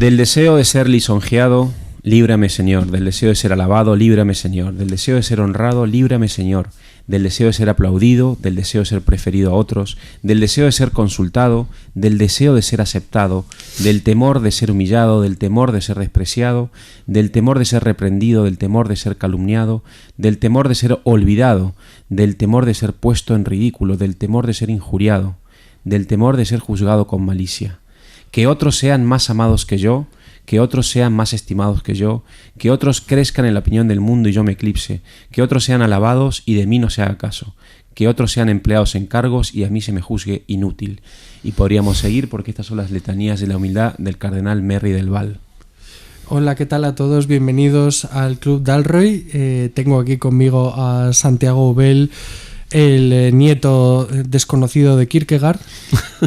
Del deseo de ser lisonjeado, líbrame, Señor. Del deseo de ser alabado, líbrame, Señor. Del deseo de ser honrado, líbrame, Señor. Del deseo de ser aplaudido, del deseo de ser preferido a otros, del deseo de ser consultado, del deseo de ser aceptado, del temor de ser humillado, del temor de ser despreciado, del temor de ser reprendido, del temor de ser calumniado, del temor de ser olvidado, del temor de ser puesto en ridículo, del temor de ser injuriado, del temor de ser juzgado con malicia. Que otros sean más amados que yo, que otros sean más estimados que yo, que otros crezcan en la opinión del mundo y yo me eclipse, que otros sean alabados y de mí no se haga caso, que otros sean empleados en cargos y a mí se me juzgue inútil. Y podríamos seguir porque estas son las letanías de la humildad del cardenal Merry del Val. Hola, ¿qué tal a todos? Bienvenidos al Club Dalroy. Tengo aquí conmigo a Santiago Bell, el nieto desconocido de Kierkegaard.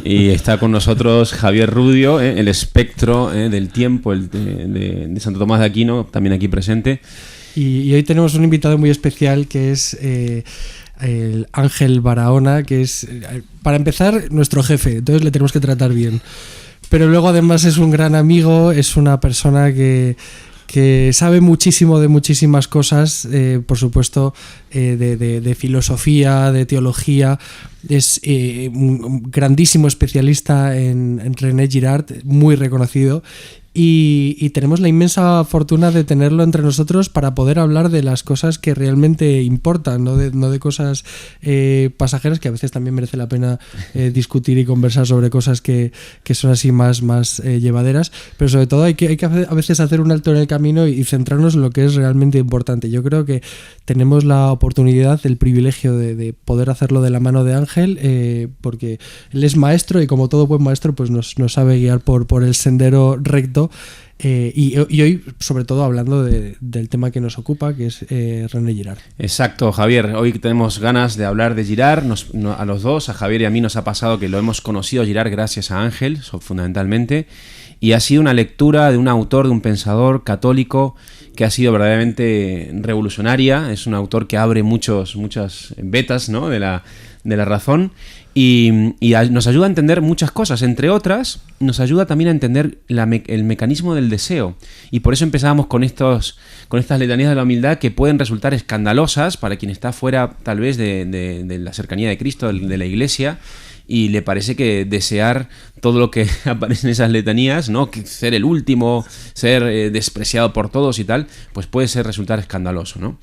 Y está con nosotros Javier Rudio, el espectro del tiempo de Santo Tomás de Aquino, también aquí presente. Y hoy tenemos un invitado muy especial que es el Ángel Barahona, que es, para empezar, nuestro jefe, entonces le tenemos que tratar bien. Pero luego además es un gran amigo, es una persona que sabe muchísimo de muchísimas cosas, por supuesto, de filosofía, de teología. Es un grandísimo especialista en René Girard, muy reconocido. Y tenemos la inmensa fortuna de tenerlo entre nosotros para poder hablar de las cosas que realmente importan, no de cosas pasajeras, que a veces también merece la pena discutir y conversar sobre cosas que son así más llevaderas, pero sobre todo hay que a veces hacer un alto en el camino y centrarnos en lo que es realmente importante. Yo creo que tenemos la oportunidad, el privilegio de poder hacerlo de la mano de Ángel, porque él es maestro y como todo buen maestro pues nos sabe guiar por el sendero recto. Y hoy, sobre todo, hablando del tema que nos ocupa, que es René Girard. Exacto, Javier. Hoy tenemos ganas de hablar de Girard. A los dos, a Javier y a mí, nos ha pasado que lo hemos conocido Girard gracias a Ángel, fundamentalmente. Y ha sido una lectura de un autor, de un pensador católico que ha sido verdaderamente revolucionaria. Es un autor que abre muchas vetas, ¿no?, de la razón. Y nos ayuda a entender muchas cosas, entre otras, nos ayuda también a entender el mecanismo del deseo. Y por eso empezábamos con estas letanías de la humildad que pueden resultar escandalosas para quien está fuera, tal vez, de la cercanía de Cristo, de la Iglesia, y le parece que desear todo lo que aparece en esas letanías, ¿no?, que ser el último, ser despreciado por todos y tal, pues puede resultar escandaloso, ¿no?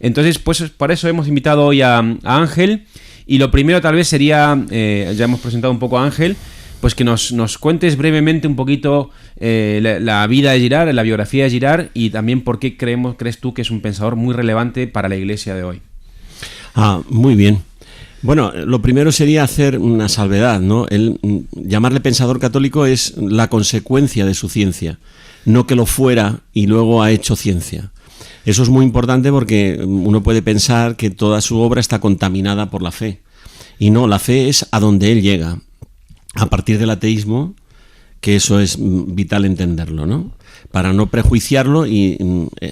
Entonces, pues por eso hemos invitado hoy a Ángel. Y lo primero tal vez sería, ya hemos presentado un poco a Ángel, pues que nos cuentes brevemente un poquito la vida de Girard, la biografía de Girard, y también por qué crees tú que es un pensador muy relevante para la Iglesia de hoy. Muy bien. Bueno, lo primero sería hacer una salvedad, ¿no? Llamarle pensador católico es la consecuencia de su ciencia, no que lo fuera y luego ha hecho ciencia. Eso es muy importante porque uno puede pensar que toda su obra está contaminada por la fe. Y no, la fe es a donde él llega, a partir del ateísmo, que eso es vital entenderlo, ¿no? Para no prejuiciarlo y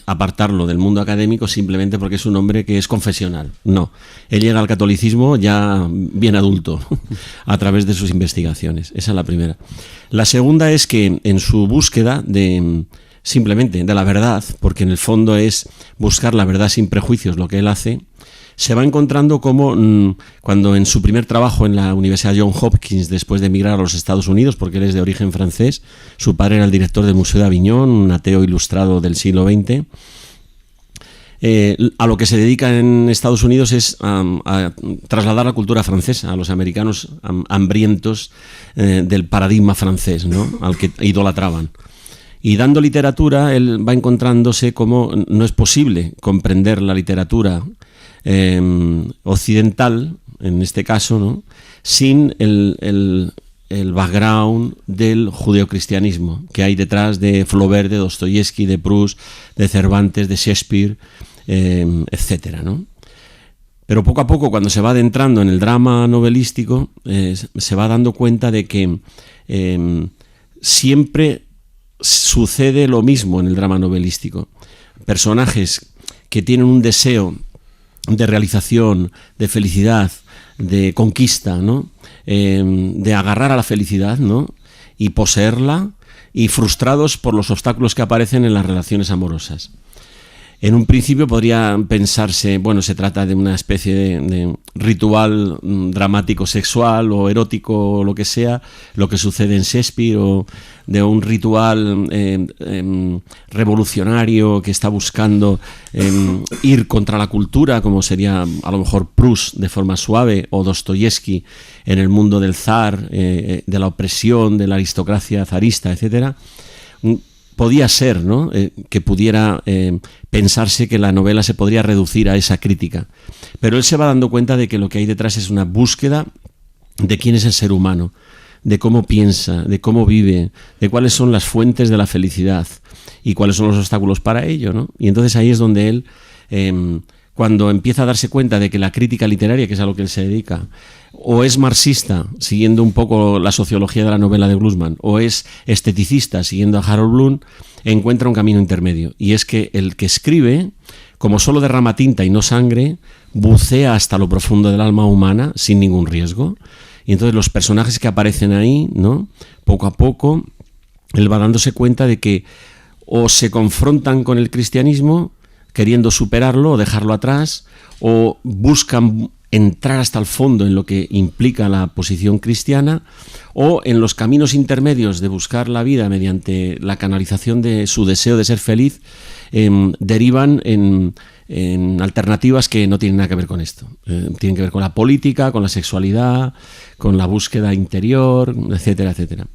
apartarlo del mundo académico simplemente porque es un hombre que es confesional. No, él llega al catolicismo ya bien adulto, a través de sus investigaciones. Esa es la primera. La segunda es que en su búsqueda simplemente de la verdad, porque en el fondo es buscar la verdad sin prejuicios lo que él hace, se va encontrando como cuando en su primer trabajo en la Universidad Johns Hopkins, después de emigrar a los Estados Unidos, porque él es de origen francés, su padre era el director del Museo de Aviñón, un ateo ilustrado del siglo XX, a lo que se dedica en Estados Unidos es a trasladar la cultura francesa a los americanos hambrientos del paradigma francés, ¿no?, al que idolatraban. Y dando literatura, él va encontrándose como no es posible comprender la literatura occidental, en este caso, ¿no?, sin el background del judeocristianismo que hay detrás de Flaubert, de Dostoyevsky, de Proust, de Cervantes, de Shakespeare, etcétera, ¿no? Pero poco a poco, cuando se va adentrando en el drama novelístico, se va dando cuenta de que siempre sucede lo mismo en el drama novelístico. Personajes que tienen un deseo de realización, de felicidad, de conquista, ¿no?, de agarrar a la felicidad, ¿no?, y poseerla, y frustrados por los obstáculos que aparecen en las relaciones amorosas. En un principio podría pensarse, bueno, se trata de una especie de ritual dramático sexual o erótico o lo que sea, lo que sucede en Shakespeare, o de un ritual revolucionario que está buscando ir contra la cultura, como sería a lo mejor Proust de forma suave, o Dostoyevsky en el mundo del zar, de la opresión, de la aristocracia zarista, etcétera. Podía ser, ¿no?, que pudiera pensarse que la novela se podría reducir a esa crítica. Pero él se va dando cuenta de que lo que hay detrás es una búsqueda de quién es el ser humano, de cómo piensa, de cómo vive, de cuáles son las fuentes de la felicidad y cuáles son los obstáculos para ello, ¿no? Y entonces ahí es donde él, cuando empieza a darse cuenta de que la crítica literaria, que es a lo que él se dedica, o es marxista, siguiendo un poco la sociología de la novela de Glusman, o es esteticista, siguiendo a Harold Bloom, encuentra un camino intermedio. Y es que el que escribe, como solo derrama tinta y no sangre, bucea hasta lo profundo del alma humana sin ningún riesgo. Y entonces los personajes que aparecen ahí, ¿no?, poco a poco, él va dándose cuenta de que o se confrontan con el cristianismo, queriendo superarlo o dejarlo atrás, o buscan entrar hasta el fondo en lo que implica la posición cristiana, o en los caminos intermedios de buscar la vida mediante la canalización de su deseo de ser feliz, derivan en alternativas que no tienen nada que ver con esto. Tienen que ver con la política, con la sexualidad, con la búsqueda interior, etcétera, etcétera.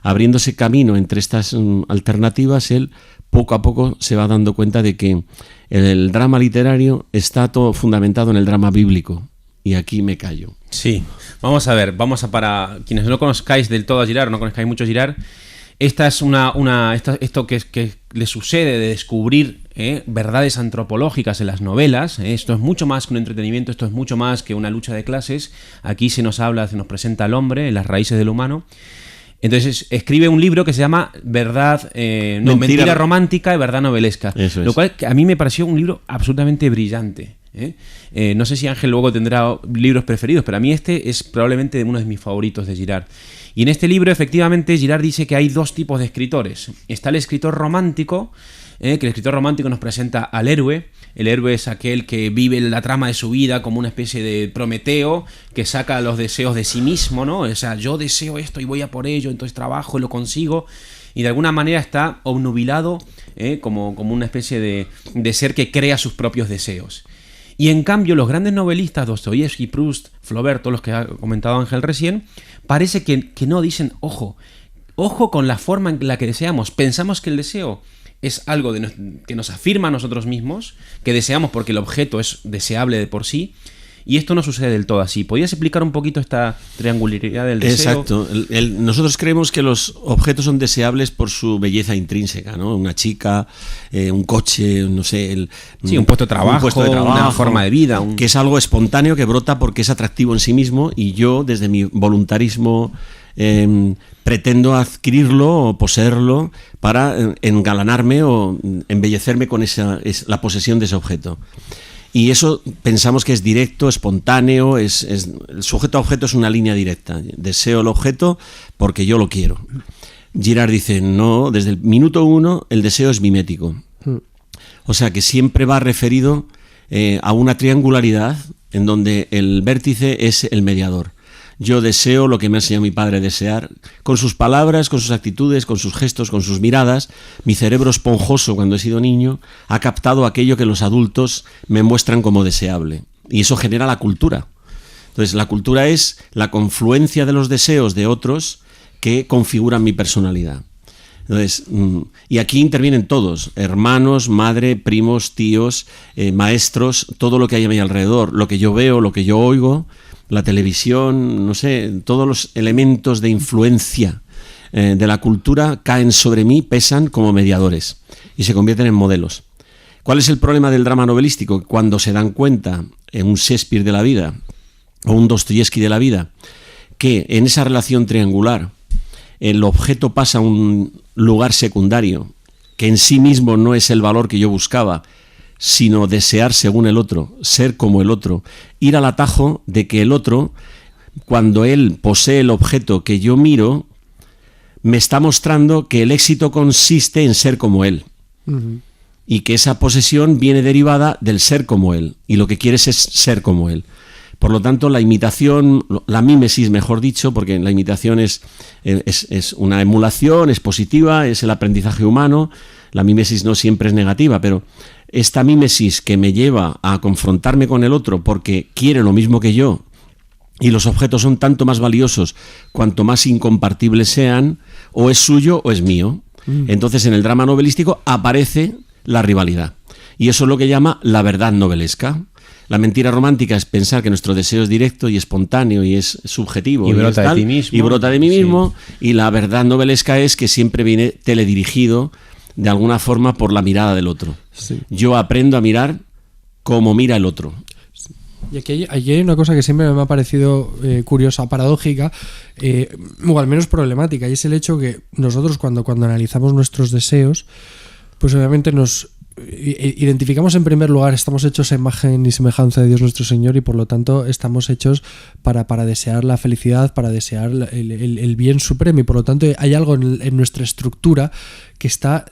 Abriéndose camino entre estas alternativas, él poco a poco se va dando cuenta de que el drama literario está todo fundamentado en el drama bíblico. Y aquí me callo. Sí, vamos a ver, para quienes no conozcáis del todo a Girard, no conozcáis mucho a Girard, esta es esto que le sucede de descubrir verdades antropológicas en las novelas. Esto es mucho más que un entretenimiento, esto es mucho más que una lucha de clases. Aquí se nos presenta al hombre en las raíces del humano. Entonces escribe un libro que se llama Mentira romántica y verdad novelesca. Eso es. Lo cual a mí me pareció un libro absolutamente brillante. No sé si Ángel luego tendrá libros preferidos, pero a mí este es probablemente uno de mis favoritos de Girard. Y en este libro, efectivamente, Girard dice que hay dos tipos de escritores. Está el escritor romántico, que el escritor romántico nos presenta al héroe. El héroe es aquel que vive la trama de su vida como una especie de Prometeo, que saca los deseos de sí mismo, ¿no? O sea, yo deseo esto y voy a por ello, entonces trabajo y lo consigo. Y de alguna manera está obnubilado como una especie de ser que crea sus propios deseos. Y en cambio los grandes novelistas, Dostoyevsky, Proust, Flaubert, todos los que ha comentado Ángel recién, parece que no dicen, ojo con la forma en la que deseamos. Pensamos que el deseo es algo que nos afirma a nosotros mismos, que deseamos porque el objeto es deseable de por sí, y esto no sucede del todo así. ¿Podrías explicar un poquito esta triangularidad del deseo? Exacto. Nosotros creemos que los objetos son deseables por su belleza intrínseca, ¿no? Una chica, un coche, no sé... un puesto de trabajo, una forma de vida. Que es algo espontáneo que brota porque es atractivo en sí mismo, y yo, desde mi voluntarismo, pretendo adquirirlo o poseerlo para engalanarme o embellecerme con la posesión de ese objeto. Y eso pensamos que es directo, espontáneo, el sujeto a objeto es una línea directa. Deseo el objeto porque yo lo quiero. Girard dice, no, desde el minuto 1 el deseo es mimético. O sea que siempre va referido a una triangularidad en donde el vértice es el mediador. Yo deseo lo que me ha enseñado mi padre a desear, con sus palabras, con sus actitudes, con sus gestos, con sus miradas. Mi cerebro esponjoso, cuando he sido niño, ha captado aquello que los adultos me muestran como deseable. Y eso genera la cultura. Entonces, la cultura es la confluencia de los deseos de otros que configuran mi personalidad. Entonces, y aquí intervienen todos, hermanos, madre, primos, tíos, maestros, todo lo que hay a mi alrededor, lo que yo veo, lo que yo oigo, la televisión, no sé, todos los elementos de influencia de la cultura caen sobre mí, pesan como mediadores y se convierten en modelos. ¿Cuál es el problema del drama novelístico? Cuando se dan cuenta, en un Shakespeare de la vida o un Dostoyevsky de la vida, que en esa relación triangular el objeto pasa a un lugar secundario, que en sí mismo no es el valor que yo buscaba, sino desear según el otro, ser como el otro, ir al atajo de que el otro, cuando él posee el objeto que yo miro, me está mostrando que el éxito consiste en ser como él. Ujú. Y que esa posesión viene derivada del ser como él, y lo que quieres es ser como él. Por lo tanto, la imitación, la mímesis, mejor dicho, porque la imitación es una emulación, es positiva, es el aprendizaje humano. La mímesis no siempre es negativa, pero esta mímesis que me lleva a confrontarme con el otro porque quiere lo mismo que yo, y los objetos son tanto más valiosos cuanto más incompartibles sean, o es suyo o es mío. Entonces, en el drama novelístico aparece la rivalidad. Y eso es lo que llama la verdad novelesca. La mentira romántica es pensar que nuestro deseo es directo y espontáneo y es subjetivo. Y brota de ti mismo. Y brota de mí mismo. Sí. Y la verdad novelesca es que siempre viene teledirigido de alguna forma por la mirada del otro. Sí. Yo aprendo a mirar como mira el otro. Y aquí hay una cosa que siempre me ha parecido curiosa, paradójica, o al menos problemática, y es el hecho que nosotros cuando analizamos nuestros deseos, pues obviamente nos identificamos en primer lugar, estamos hechos a imagen y semejanza de Dios nuestro Señor, y por lo tanto estamos hechos para desear la felicidad, para desear el bien supremo, y por lo tanto hay algo en nuestra estructura que está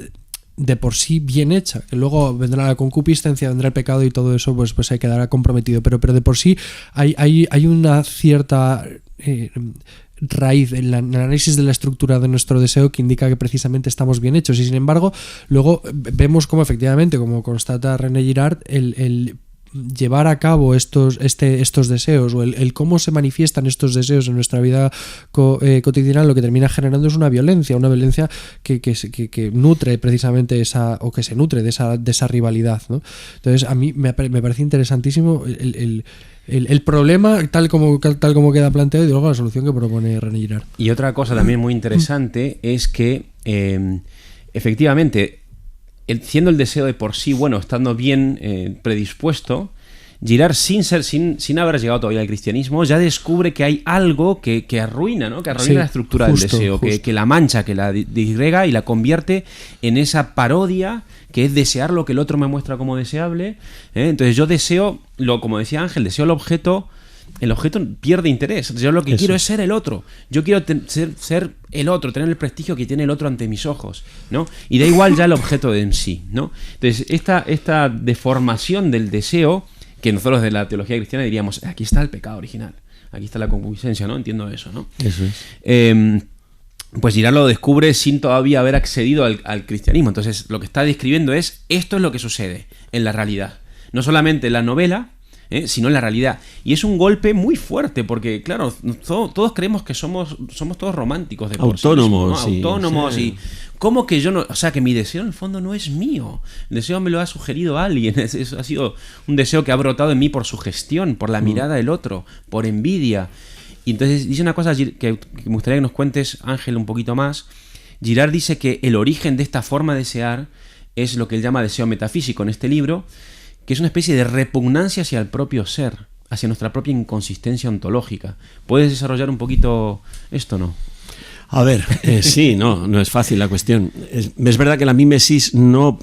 de por sí bien hecha, que luego vendrá la concupiscencia, vendrá el pecado y todo eso pues se quedará comprometido, pero de por sí hay una cierta raíz en el análisis de la estructura de nuestro deseo que indica que precisamente estamos bien hechos, y sin embargo luego vemos como efectivamente, como constata René Girard, el llevar a cabo estos deseos, o el cómo se manifiestan estos deseos en nuestra vida cotidiana, lo que termina generando es una violencia que nutre precisamente que se nutre de esa rivalidad, ¿no? Entonces a mí me parece interesantísimo el problema tal como queda planteado, y luego la solución que propone René Girard. Y otra cosa también muy interesante es que efectivamente, siendo el deseo de por sí bueno, estando bien predispuesto, Girard, sin haber llegado todavía al cristianismo, ya descubre que hay algo que arruina, ¿no? Que arruina Sí, la estructura justo, del deseo, justo. que la mancha, que la disgrega y la convierte en esa parodia que es desear lo que el otro me muestra como deseable. Entonces yo deseo, como decía Ángel, deseo el objeto pierde interés. Yo lo que quiero es ser el otro. Yo quiero ser el otro, tener el prestigio que tiene el otro ante mis ojos, ¿no? Y da igual ya el objeto en sí, ¿no? Entonces, esta deformación del deseo, que nosotros de la teología cristiana diríamos, aquí está el pecado original, aquí está la concupiscencia, ¿no? Entiendo eso, ¿no? Eso es. Pues Girard lo descubre sin todavía haber accedido al cristianismo. Entonces, lo que está describiendo es, esto es lo que sucede en la realidad. No solamente en la novela, sino en la realidad. Y es un golpe muy fuerte, porque claro, todos creemos que somos todos románticos de por sí mismos, ¿no? Sí, autónomos, sí. y ¿cómo que yo no? O sea, que mi deseo en el fondo no es mío. El deseo me lo ha sugerido alguien. Eso ha sido un deseo que ha brotado en mí por sugestión, por la mirada del otro, por envidia. Y entonces dice una cosa que me gustaría que nos cuentes, Ángel, un poquito más. Girard dice que el origen de esta forma de desear es lo que él llama deseo metafísico en este libro, que es una especie de repugnancia hacia el propio ser, hacia nuestra propia inconsistencia ontológica. ¿Puedes desarrollar un poquito esto, no? A ver, sí, no es fácil la cuestión. Es verdad que la mímesis no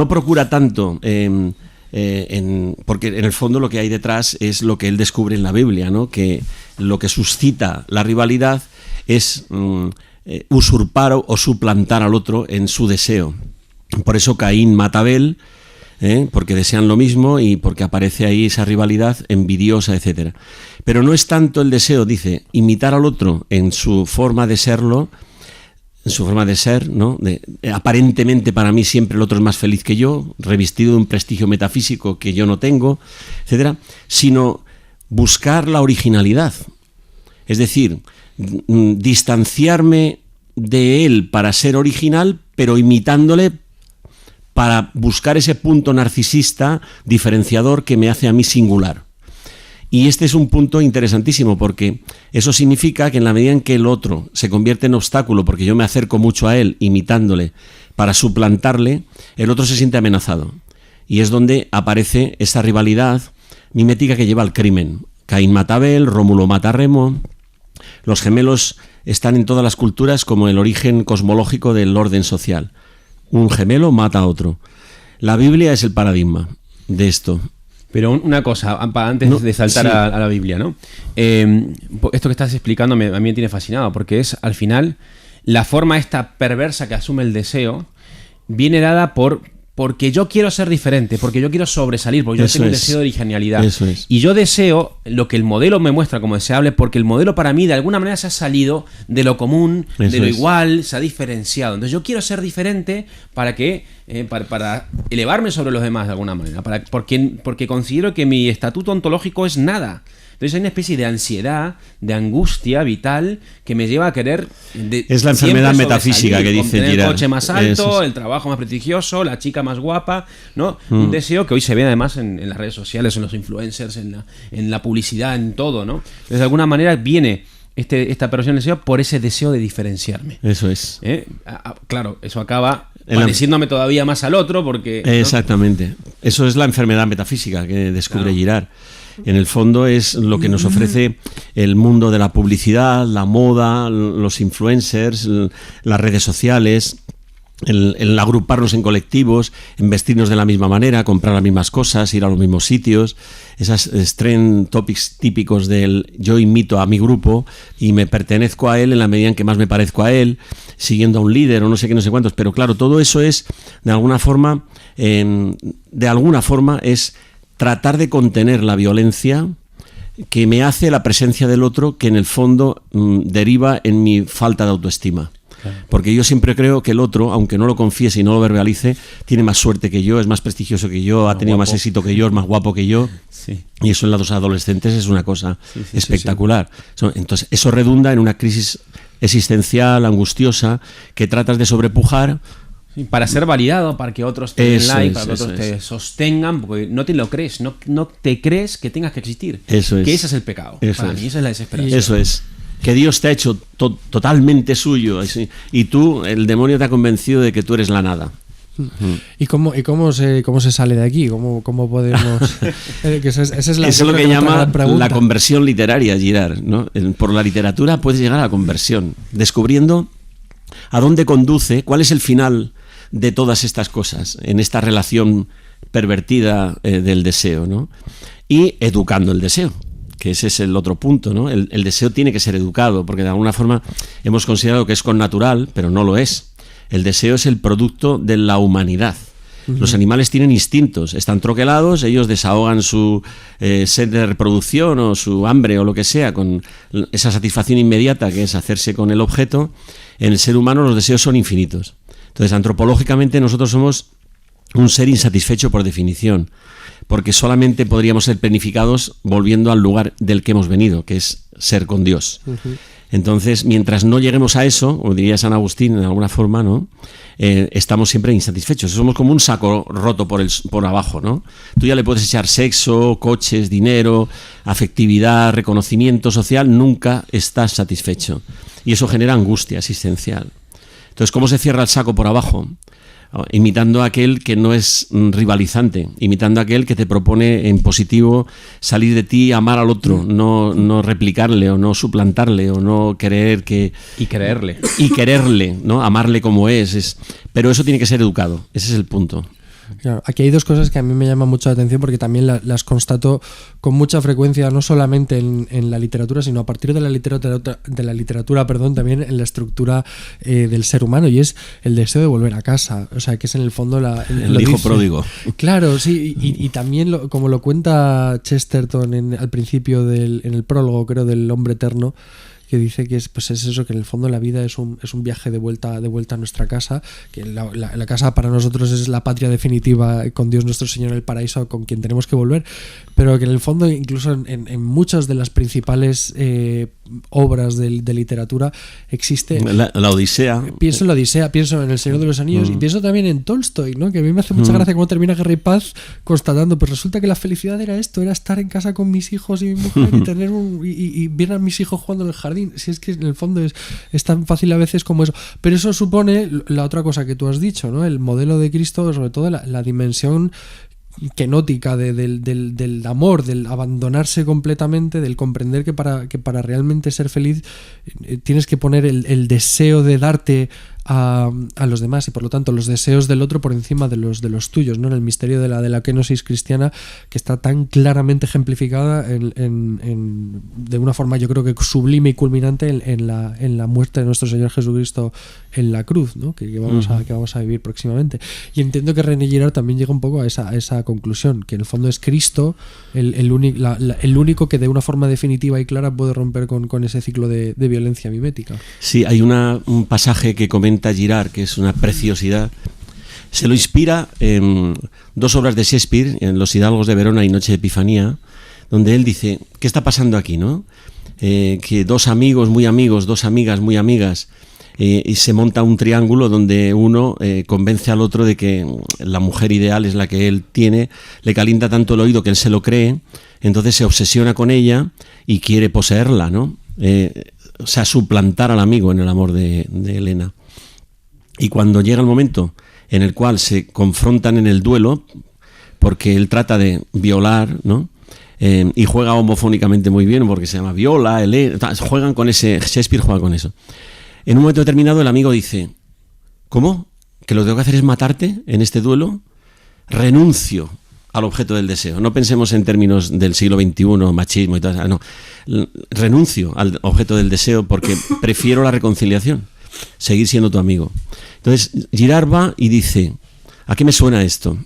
procura tanto, porque en el fondo lo que hay detrás es lo que él descubre en la Biblia, ¿no? Que lo que suscita la rivalidad es usurpar o suplantar al otro en su deseo. Por eso Caín mata a Abel, porque desean lo mismo y porque aparece ahí esa rivalidad envidiosa, etcétera. Pero no es tanto el deseo, dice, imitar al otro en su forma de serlo, en su forma de ser, ¿no? Aparentemente para mí siempre el otro es más feliz que yo, revestido de un prestigio metafísico que yo no tengo, etcétera, sino buscar la originalidad. Es decir, distanciarme de él para ser original, pero imitándole para buscar ese punto narcisista diferenciador que me hace a mí singular. Y este es un punto interesantísimo, porque eso significa que en la medida en que el otro se convierte en obstáculo, porque yo me acerco mucho a él imitándole para suplantarle, el otro se siente amenazado. Y es donde aparece esa rivalidad mimética que lleva al crimen. Caín mata a Abel, Rómulo mata a Remo. Los gemelos están en todas las culturas como el origen cosmológico del orden social. Un gemelo mata a otro. La Biblia es el paradigma de esto. Pero una cosa, antes de saltar sí. a la Biblia, ¿no? Esto que estás explicando a mí me tiene fascinado, porque es, al final, la forma esta perversa que asume el deseo viene dada porque yo quiero ser diferente, porque yo quiero sobresalir, porque yo tengo un deseo de genialidad. Eso es. Y yo deseo lo que el modelo me muestra como deseable, porque el modelo para mí de alguna manera se ha salido de lo común, de lo igual, se ha diferenciado. Entonces yo quiero ser diferente para elevarme sobre los demás de alguna manera, porque considero que mi estatuto ontológico es nada. Entonces hay una especie de ansiedad, de angustia vital que me lleva a querer... es la enfermedad metafísica que dice Girard. El coche más alto, Eso es. el trabajo más prestigioso, la chica más guapa, ¿no? Un deseo que hoy se ve además en las redes sociales, en los influencers, en la publicidad, en todo, ¿no? Entonces de alguna manera viene esta perversión del deseo por ese deseo de diferenciarme. Eso es. Claro, eso acaba pareciéndome todavía más al otro porque... Exactamente. ¿No? Eso es la enfermedad metafísica que descubre Girard. En el fondo es lo que nos ofrece el mundo de la publicidad, la moda, los influencers, las redes sociales, el agruparnos en colectivos, en vestirnos de la misma manera, comprar las mismas cosas, ir a los mismos sitios, esas trend topics típicos del yo imito a mi grupo y me pertenezco a él en la medida en que más me parezco a él, siguiendo a un líder o no sé qué, no sé cuántos, pero claro, todo eso es de alguna forma es tratar de contener la violencia que me hace la presencia del otro, que en el fondo deriva en mi falta de autoestima. Claro. Porque yo siempre creo que el otro, aunque no lo confiese y no lo verbalice, tiene más suerte que yo, es más prestigioso que yo, ha tenido más éxito que yo, es más guapo que yo. Sí. Y eso en los adolescentes es una cosa espectacular. Sí. Entonces, eso redunda en una crisis existencial, angustiosa, que tratas de sobrepujar. Para ser validado, para que otros te den like, para que otros te sostengan, porque no te lo crees, no te crees que tengas que existir. Eso es. Que ese es el pecado. Para mí esa es la desesperación. Eso es. Que Dios te ha hecho totalmente suyo y tú, el demonio te ha convencido de que tú eres la nada. ¿Y cómo se sale de aquí? ¿Cómo podemos...? Esa es lo que llama la conversión literaria, Girard, ¿no? Por la literatura puedes llegar a la conversión, descubriendo a dónde conduce, cuál es el final de todas estas cosas, en esta relación pervertida del deseo, ¿no? Y educando el deseo, que ese es el otro punto, ¿no? El deseo tiene que ser educado, porque de alguna forma hemos considerado que es connatural, pero no lo es. El deseo es el producto de la humanidad. Los animales tienen instintos, están troquelados, ellos desahogan su sed de reproducción o su hambre o lo que sea con esa satisfacción inmediata que es hacerse con el objeto. En el ser humano los deseos son infinitos. Entonces, antropológicamente nosotros somos un ser insatisfecho por definición, porque solamente podríamos ser planificados volviendo al lugar del que hemos venido, que es ser con Dios. Entonces, mientras no lleguemos a eso, o diría San Agustín en alguna forma, ¿no? Estamos siempre insatisfechos. Somos como un saco roto por abajo, ¿no? Tú ya le puedes echar sexo, coches, dinero, afectividad, reconocimiento social, nunca estás satisfecho. Y eso genera angustia existencial. Entonces, ¿cómo se cierra el saco por abajo? Imitando a aquel que no es rivalizante, imitando a aquel que te propone en positivo salir de ti, amar al otro, no replicarle o no suplantarle o no querer que... Y quererle. Y quererle, ¿no? Amarle como es. Pero eso tiene que ser educado, ese es el punto. Claro, aquí hay dos cosas que a mí me llaman mucho la atención porque también las constato con mucha frecuencia, no solamente en la literatura, sino a partir de la literatura, también en la estructura del ser humano, y es el deseo de volver a casa, o sea, que es en el fondo el hijo pródigo. Claro, sí, y también como lo cuenta Chesterton al principio en el prólogo, creo, del Hombre Eterno, que dice que es eso, que en el fondo la vida es un viaje de vuelta a nuestra casa, que la casa para nosotros es la patria definitiva con Dios nuestro Señor en el paraíso, con quien tenemos que volver, pero que en el fondo incluso en muchas de las principales obras de literatura existe la Odisea. Pienso en la Odisea, pienso en El Señor de los Anillos y pienso también en Tolstoy, ¿no? Que a mí me hace mucha gracia cómo termina Guerra y Paz constatando, pues resulta que la felicidad era esto, era estar en casa con mis hijos y mi mujer y tener y ver a mis hijos jugando en el jardín. Si es que en el fondo es tan fácil a veces como eso, pero eso supone la otra cosa que tú has dicho, ¿no? El modelo de Cristo, sobre todo la dimensión kenótica del amor, del abandonarse completamente, del comprender que para realmente ser feliz tienes que poner el deseo de darte a los demás y por lo tanto los deseos del otro por encima de los tuyos, ¿no? En el misterio de la kenosis cristiana, que está tan claramente ejemplificada de una forma, yo creo que sublime y culminante en la muerte de nuestro Señor Jesucristo en la cruz, ¿no? que vamos a vivir próximamente. Y entiendo que René Girard también llega un poco a esa conclusión, que en el fondo es Cristo el único que de una forma definitiva y clara puede romper con ese ciclo de violencia mimética. Sí, hay un pasaje que comenta Girard, que es una preciosidad. Se lo inspira en 2 obras de Shakespeare, en Los Hidalgos de Verona y Noche de Epifanía, donde él dice, ¿qué está pasando aquí, no? Que 2 amigos muy amigos, 2 amigas muy amigas, y se monta un triángulo donde uno convence al otro de que la mujer ideal es la que él tiene, le calienta tanto el oído que él se lo cree, entonces se obsesiona con ella y quiere poseerla, ¿no? O sea, suplantar al amigo en el amor de Helena. Y cuando llega el momento en el cual se confrontan en el duelo, porque él trata de violar, ¿no? Y juega homofónicamente muy bien, porque se llama viola, Helena, juegan con ese, Shakespeare juega con eso. En un momento determinado el amigo dice, ¿cómo? ¿Que lo que tengo que hacer es matarte en este duelo? Renuncio al objeto del deseo. No pensemos en términos del siglo XXI, machismo y todo eso. No, renuncio al objeto del deseo porque prefiero la reconciliación, seguir siendo tu amigo. Entonces Girard va y dice, ¿a qué me suena esto?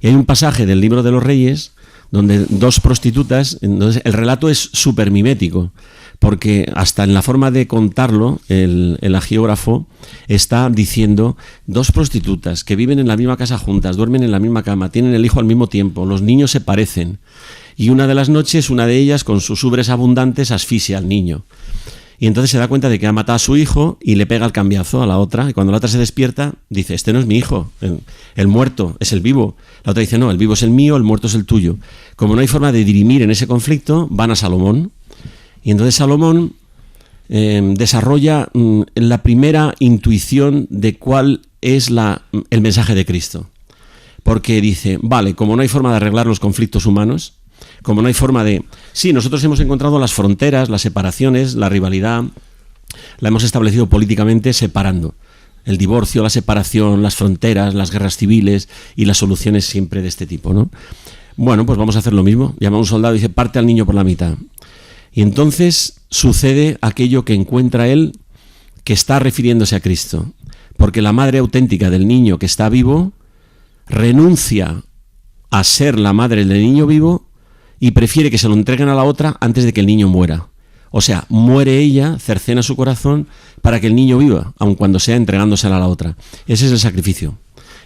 Y hay un pasaje del Libro de los Reyes donde 2 prostitutas, entonces el relato es súper mimético, porque hasta en la forma de contarlo el agiógrafo está diciendo 2 prostitutas que viven en la misma casa juntas, duermen en la misma cama, tienen el hijo al mismo tiempo, los niños se parecen, y una de las noches una de ellas con sus ubres abundantes asfixia al niño. Y entonces se da cuenta de que ha matado a su hijo y le pega el cambiazo a la otra. Y cuando la otra se despierta, dice, este no es mi hijo, el muerto es el vivo. La otra dice, no, el vivo es el mío, el muerto es el tuyo. Como no hay forma de dirimir en ese conflicto, van a Salomón. Y entonces Salomón desarrolla la primera intuición de cuál es el mensaje de Cristo. Porque dice, vale, como no hay forma de arreglar los conflictos humanos, como no hay forma de... Sí, nosotros hemos encontrado las fronteras, las separaciones, la rivalidad, la hemos establecido políticamente separando. El divorcio, la separación, las fronteras, las guerras civiles y las soluciones siempre de este tipo, ¿no? Bueno, pues vamos a hacer lo mismo. Llama a un soldado y dice, parte al niño por la mitad. Y entonces sucede aquello que encuentra él, que está refiriéndose a Cristo. Porque la madre auténtica del niño que está vivo renuncia a ser la madre del niño vivo y prefiere que se lo entreguen a la otra antes de que el niño muera. O sea, muere ella, cercena su corazón para que el niño viva, aun cuando sea entregándosela a la otra. Ese es el sacrificio.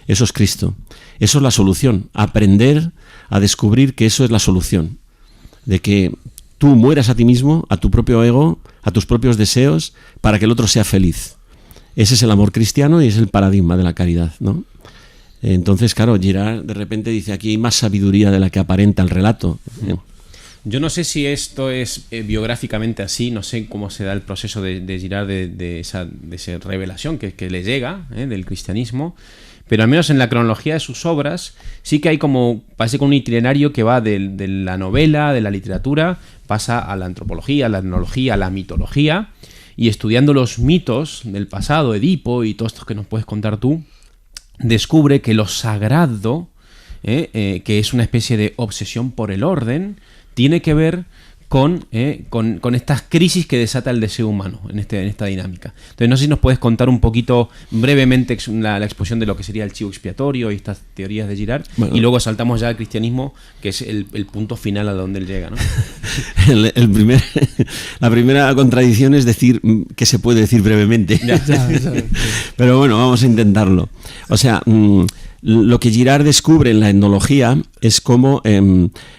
Eso es Cristo. Eso es la solución. Aprender a descubrir que eso es la solución. De que tú mueras a ti mismo, a tu propio ego, a tus propios deseos, para que el otro sea feliz. Ese es el amor cristiano y es el paradigma de la caridad, ¿no? Entonces, claro, Girard de repente dice, aquí hay más sabiduría de la que aparenta el relato. Yo no sé si esto es biográficamente así, no sé cómo se da el proceso de Girard de esa revelación que le llega del cristianismo, pero al menos en la cronología de sus obras sí que hay como, parece como un itinerario que va de la novela, de la literatura, pasa a la antropología, a la etnología, a la mitología, y estudiando los mitos del pasado, Edipo y todo esto que nos puedes contar tú, descubre que lo sagrado, que es una especie de obsesión por el orden, tiene que ver con estas crisis que desata el deseo humano en esta dinámica. Entonces, no sé si nos puedes contar un poquito brevemente la exposición de lo que sería el chivo expiatorio y estas teorías de Girard, bueno, y luego saltamos ya al cristianismo, que es el punto final a donde él llega, ¿no? La primera contradicción es decir que se puede decir brevemente. Pero bueno, vamos a intentarlo. O sea, lo que Girard descubre en la etnología es cómo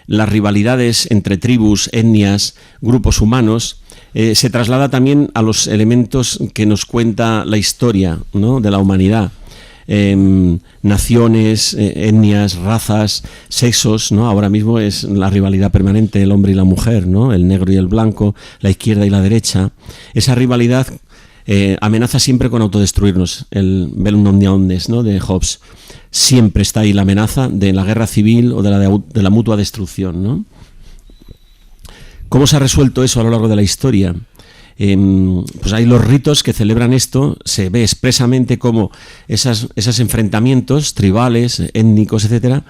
las rivalidades entre tribus, etnias, grupos humanos se traslada también a los elementos que nos cuenta la historia, ¿no?, de la humanidad. Naciones, etnias, razas, sexos, ¿no? Ahora mismo es la rivalidad permanente el hombre y la mujer, ¿no? El negro y el blanco, la izquierda y la derecha. Esa rivalidad amenaza siempre con autodestruirnos, el bellum omnia omnes, ¿no?, de Hobbes. Siempre está ahí la amenaza de la guerra civil o de la mutua destrucción, ¿no? ¿Cómo se ha resuelto eso a lo largo de la historia? pues hay los ritos que celebran esto, se ve expresamente como esos enfrentamientos tribales, étnicos, etcétera,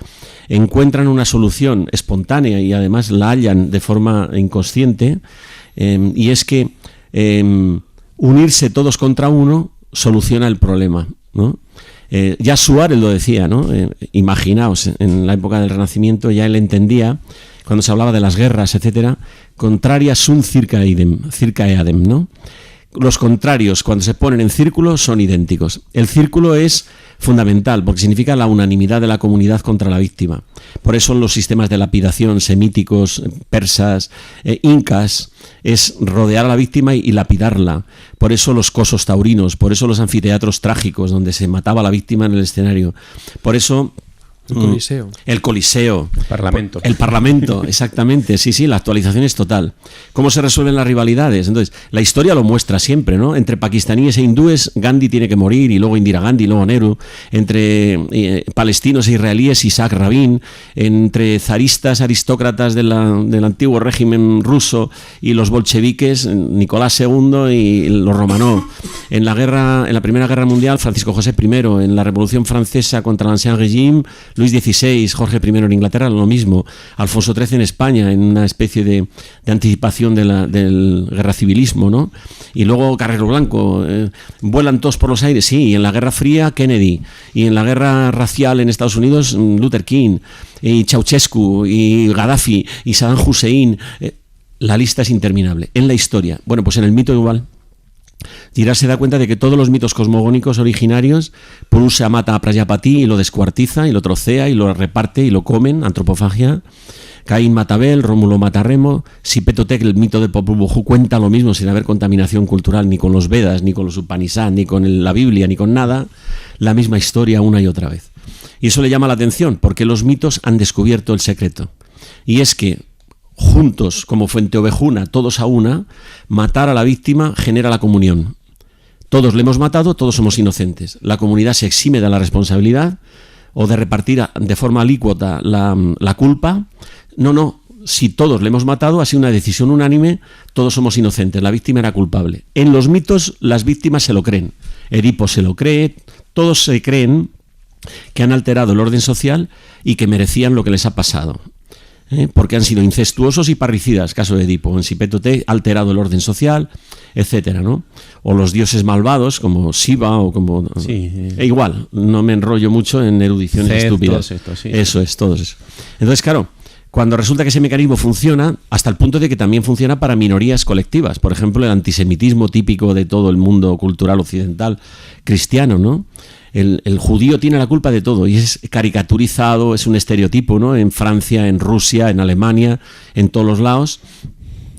encuentran una solución espontánea y además la hallan de forma inconsciente, y es que unirse todos contra uno soluciona el problema, ¿no? Ya Suárez lo decía, ¿no? Imaginaos, en la época del Renacimiento ya él entendía, cuando se hablaba de las guerras, etcétera, contraria sunt circa eadem, ¿no? Los contrarios, cuando se ponen en círculo, son idénticos. El círculo es fundamental porque significa la unanimidad de la comunidad contra la víctima. Por eso los sistemas de lapidación semíticos, persas, incas, es rodear a la víctima y lapidarla. Por eso los cosos taurinos, por eso los anfiteatros trágicos donde se mataba a la víctima en el escenario. Por eso... El Coliseo. El Coliseo. El Parlamento, exactamente. Sí, la actualización es total. ¿Cómo se resuelven las rivalidades? Entonces, la historia lo muestra siempre, ¿no? Entre pakistaníes e hindúes, Gandhi tiene que morir, y luego Indira Gandhi, y luego Nehru. Entre palestinos e israelíes, Isaac Rabin. Entre zaristas, aristócratas del antiguo régimen ruso y los bolcheviques, Nicolás II y los Romanov. En la Primera Guerra Mundial, Francisco José I. En la Revolución Francesa contra l'Ancien Régime, Luis XVI, Jorge I en Inglaterra, lo mismo. Alfonso XIII en España, en una especie de anticipación del guerra civilismo, ¿no? Y luego Carrero Blanco, vuelan todos por los aires, sí. Y en la Guerra Fría, Kennedy. Y en la guerra racial en Estados Unidos, Luther King. Y Ceausescu, y Gaddafi, y Saddam Hussein. La lista es interminable. En la historia. Bueno, pues en el mito igual. Girard se da cuenta de que todos los mitos cosmogónicos originarios, Purusha mata a Prajapati y lo descuartiza y lo trocea y lo reparte y lo comen, antropofagia. Caín mata a Abel, Rómulo mata a Remo. Sipetotec, el mito de Popol Vuh, cuenta lo mismo sin haber contaminación cultural ni con los Vedas, ni con los Upanishads, ni con la Biblia, ni con nada. La misma historia una y otra vez. Y eso le llama la atención porque los mitos han descubierto el secreto. Y es que juntos, como fuente ovejuna, todos a una, matar a la víctima genera la comunión. Todos le hemos matado, todos somos inocentes. La comunidad se exime de la responsabilidad o de repartir de forma alícuota la culpa. No, si todos le hemos matado, ha sido una decisión unánime, todos somos inocentes, la víctima era culpable. En los mitos las víctimas se lo creen. Edipo se lo cree, todos se creen que han alterado el orden social y que merecían lo que les ha pasado. Porque han sido incestuosos y parricidas, caso de Edipo. En Sipetotec ha alterado el orden social, etcétera, ¿no? O los dioses malvados como Shiva o como... Sí. Igual, no me enrollo mucho en erudiciones estúpidas. Sí. Eso es, todo eso. Entonces, claro, cuando resulta que ese mecanismo funciona, hasta el punto de que también funciona para minorías colectivas. Por ejemplo, el antisemitismo típico de todo el mundo cultural occidental cristiano, ¿no? El judío tiene la culpa de todo y es caricaturizado, es un estereotipo, ¿no? En Francia, en Rusia, en Alemania, en todos los lados.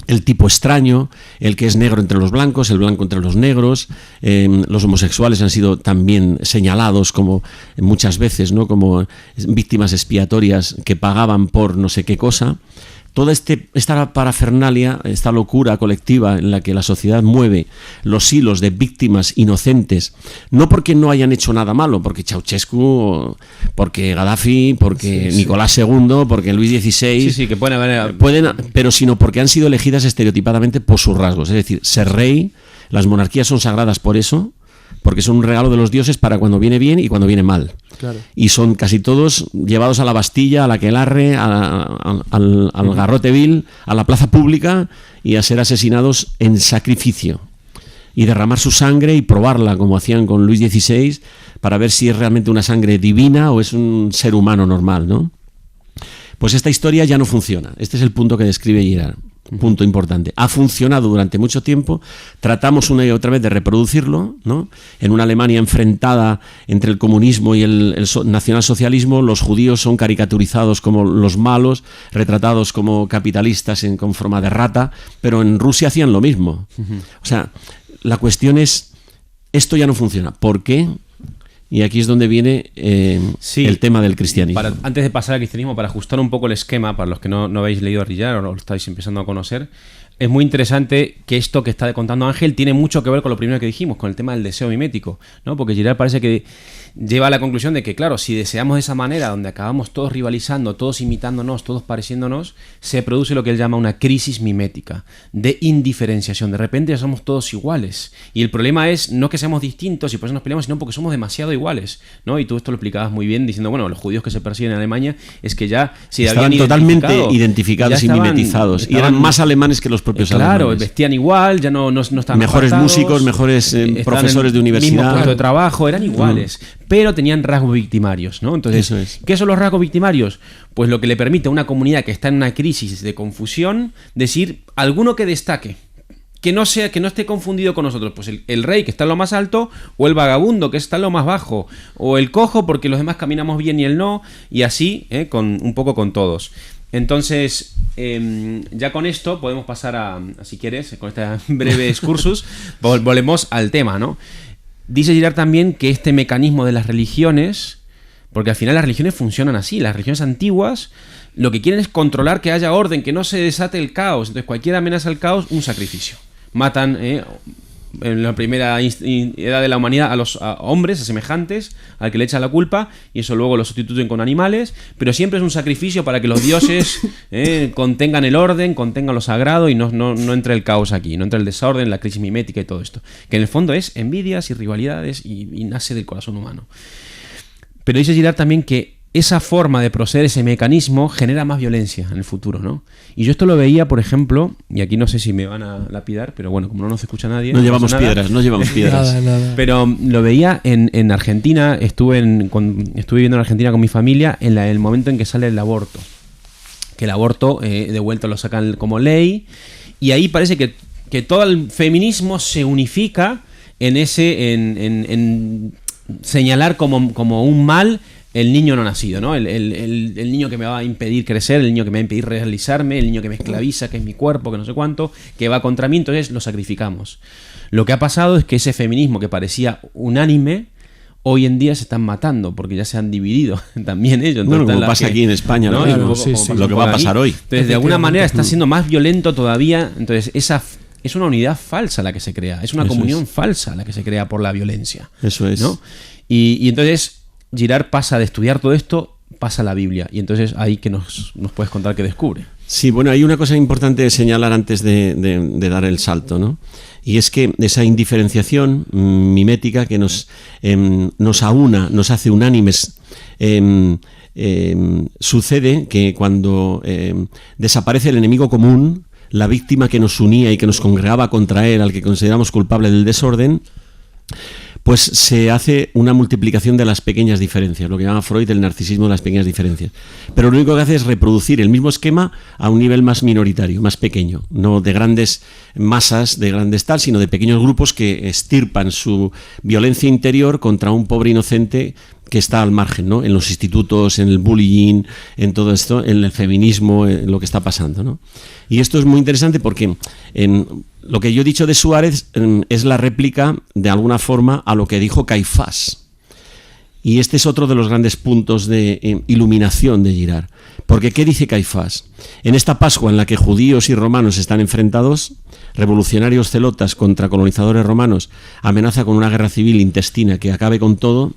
El tipo extraño, el que es negro entre los blancos, el blanco entre los negros. Los homosexuales han sido también señalados como muchas veces, ¿no? Como víctimas expiatorias que pagaban por no sé qué cosa. Toda esta parafernalia, esta locura colectiva en la que la sociedad mueve los hilos de víctimas inocentes, no porque no hayan hecho nada malo, porque Ceausescu, porque Gaddafi, porque Nicolás II, porque Luis XVI, sí, que pueden haber... pero sino porque han sido elegidas estereotipadamente por sus rasgos. Es decir, ser rey, las monarquías son sagradas por eso, porque son un regalo de los dioses para cuando viene bien y cuando viene mal. Claro. Y son casi todos llevados a la Bastilla, a la Aquelarre, al garrote vil, a la plaza pública y a ser asesinados en sacrificio. Y derramar su sangre y probarla, como hacían con Luis XVI, para ver si es realmente una sangre divina o es un ser humano normal, ¿no? Pues esta historia ya no funciona. Este es el punto que describe Girard. Punto importante. Ha funcionado durante mucho tiempo. Tratamos una y otra vez de reproducirlo, ¿no? En una Alemania enfrentada entre el comunismo y el nacionalsocialismo, los judíos son caricaturizados como los malos, retratados como capitalistas con forma de rata, pero en Rusia hacían lo mismo. O sea, la cuestión es, esto ya no funciona. ¿Por qué? Y aquí es donde viene el tema del cristianismo. Antes de pasar al cristianismo, para ajustar un poco el esquema, para los que no habéis leído a Girard o lo estáis empezando a conocer, es muy interesante que esto que está contando Ángel tiene mucho que ver con lo primero que dijimos, con el tema del deseo mimético, ¿no? Porque Girard parece que lleva a la conclusión de que, claro, si deseamos de esa manera, donde acabamos todos rivalizando, todos imitándonos, todos pareciéndonos, se produce lo que él llama una crisis mimética, de indiferenciación. De repente ya somos todos iguales. Y el problema es no que seamos distintos y por eso nos peleamos, sino porque somos demasiado iguales, ¿no? Y tú esto lo explicabas muy bien diciendo, bueno, los judíos que se persiguen en Alemania es que ya se estaban totalmente identificados y mimetizados. Y eran más alemanes que los propios alemanes. Claro, vestían igual, ya no estaban mejores apartados, músicos, mejores profesores de universidad. Mismo puesto de trabajo, eran iguales. Pero tenían rasgos victimarios, ¿no? Entonces, ¿qué son los rasgos victimarios? Pues lo que le permite a una comunidad que está en una crisis de confusión decir alguno que destaque, que no esté confundido con nosotros, pues el rey que está en lo más alto, o el vagabundo que está en lo más bajo, o el cojo porque los demás caminamos bien y él no, y así, un poco con todos. Entonces, ya con esto podemos pasar si quieres, con este breve excursus, volvemos al tema, ¿no? Dice Girard también que este mecanismo de las religiones, porque al final las religiones funcionan así, las religiones antiguas lo que quieren es controlar que haya orden, que no se desate el caos. Entonces cualquier amenaza al caos, un sacrificio. Matan en la primera edad de la humanidad a hombres, a semejantes, al que le echan la culpa, y eso luego lo sustituyen con animales, pero siempre es un sacrificio para que los dioses contengan el orden, contengan lo sagrado y no entre el caos aquí, no entre el desorden, la crisis mimética y todo esto, que en el fondo es envidias y rivalidades y nace del corazón humano. Pero dice Girard también que esa forma de proceder, ese mecanismo, genera más violencia en el futuro, ¿no? Y yo esto lo veía, por ejemplo, y aquí no sé si me van a lapidar, pero bueno, como no nos escucha nadie... No llevamos piedras. Nada. Pero lo veía en Argentina, estuve viviendo en Argentina con mi familia en el momento en que sale el aborto. Que el aborto, de vuelta lo sacan como ley, y ahí parece que todo el feminismo se unifica en señalar como un mal el niño no nacido, ¿no? El niño que me va a impedir crecer, el niño que me va a impedir realizarme, el niño que me esclaviza, que es mi cuerpo, que no sé cuánto, que va contra mí, entonces lo sacrificamos. Lo que ha pasado es que ese feminismo que parecía unánime, hoy en día se están matando, porque ya se han dividido también ellos. Bueno, como pasa aquí en España, ¿no? Claro, Lo que va a pasar hoy. Entonces, de alguna manera está siendo más violento todavía. Entonces, es una unidad falsa la que se crea, es una comunión falsa la que se crea por la violencia. Eso es. ¿No? Y entonces Girard pasa de estudiar todo esto, pasa a la Biblia, y entonces ahí que nos puedes contar qué descubre. Sí, bueno, hay una cosa importante señalar antes de dar el salto, ¿no? Y es que esa indiferenciación mimética que nos aúna, nos hace unánimes, sucede que cuando desaparece el enemigo común, la víctima que nos unía y que nos congregaba contra él, al que consideramos culpable del desorden, pues se hace una multiplicación de las pequeñas diferencias, lo que llama Freud el narcisismo de las pequeñas diferencias. Pero lo único que hace es reproducir el mismo esquema a un nivel más minoritario, más pequeño, no de grandes masas, de grandes tal, sino de pequeños grupos que estirpan su violencia interior contra un pobre inocente que está al margen, ¿no? En los institutos, en el bullying, en todo esto, en el feminismo, en lo que está pasando, ¿no? Y esto es muy interesante porque lo que yo he dicho de Suárez es la réplica, de alguna forma, a lo que dijo Caifás. Y este es otro de los grandes puntos de iluminación de Girard. Porque, ¿qué dice Caifás? En esta Pascua en la que judíos y romanos están enfrentados, revolucionarios celotas contra colonizadores romanos, amenaza con una guerra civil intestina que acabe con todo,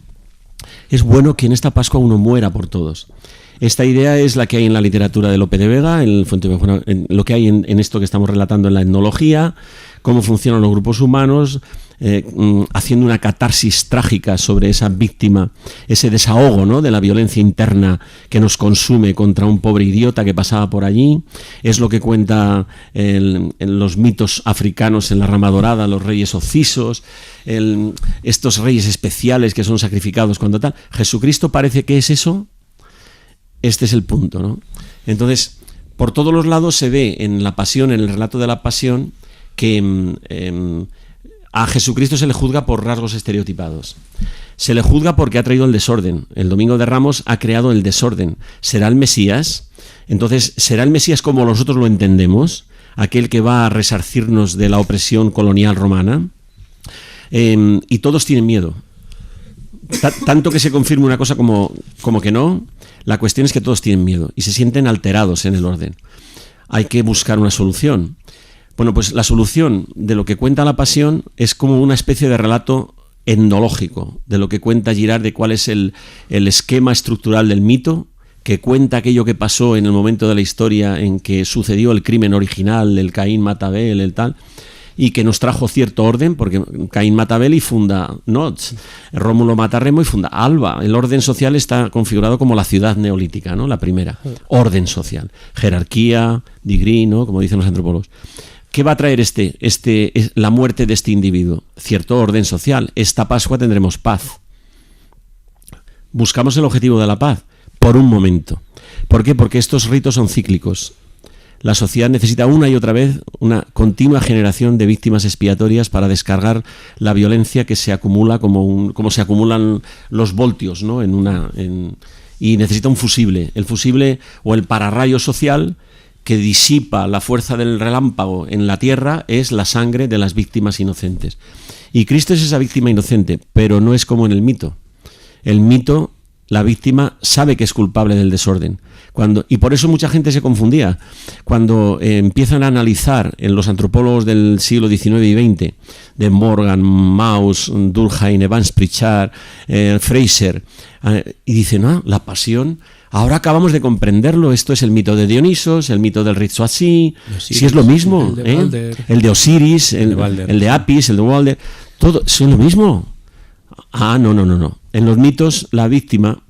es bueno que en esta Pascua uno muera por todos. Esta idea es la que hay en la literatura de Lope de Vega, en lo que hay en esto que estamos relatando en la etnología, cómo funcionan los grupos humanos, haciendo una catarsis trágica sobre esa víctima, ese desahogo, ¿no?, de la violencia interna que nos consume contra un pobre idiota que pasaba por allí. Es lo que cuenta en los mitos africanos en la rama dorada, los reyes ocisos, estos reyes especiales que son sacrificados cuando tal. Jesucristo parece que es eso. Este es el punto, ¿no? Entonces, por todos los lados se ve en la pasión, en el relato de la pasión, que a Jesucristo se le juzga por rasgos estereotipados. Se le juzga porque ha traído el desorden. El Domingo de Ramos ha creado el desorden. ¿Será el Mesías? Entonces, ¿será el Mesías como nosotros lo entendemos? Aquel que va a resarcirnos de la opresión colonial romana. Y todos tienen miedo. Tanto que se confirme una cosa como que no, la cuestión es que todos tienen miedo y se sienten alterados en el orden. Hay que buscar una solución. Bueno, pues la solución de lo que cuenta la Pasión es como una especie de relato etnológico, de lo que cuenta Girard, de cuál es el esquema estructural del mito, que cuenta aquello que pasó en el momento de la historia en que sucedió el crimen original, el Caín mata a Abel, el tal, y que nos trajo cierto orden, porque Caín mata a Abel y funda Nots, Rómulo mata a Remo y funda Alba. El orden social está configurado como la ciudad neolítica, ¿no? La primera, orden social, jerarquía, degree, ¿no? Como dicen los antropólogos. ¿Qué va a traer la muerte de este individuo? Cierto orden social. Esta Pascua tendremos paz. Buscamos el objetivo de la paz por un momento. ¿Por qué? Porque estos ritos son cíclicos. La sociedad necesita una y otra vez una continua generación de víctimas expiatorias para descargar la violencia que se acumula como se acumulan los voltios, ¿no? Y necesita un fusible. El fusible o el pararrayo social que disipa la fuerza del relámpago en la tierra es la sangre de las víctimas inocentes. Y Cristo es esa víctima inocente, pero no es como en el mito. El mito, la víctima sabe que es culpable del desorden. Y por eso mucha gente se confundía. Cuando empiezan a analizar en los antropólogos del siglo XIX y XX, de Morgan, Mauss, Durkheim, Evans Pritchard, Fraser, y dicen, la pasión, ahora acabamos de comprenderlo, esto es el mito de Dionisos, el mito del Ritsuashi, si es lo mismo, el de Osiris, el de Apis, el de Walder, todo, es lo mismo. No. En los mitos la víctima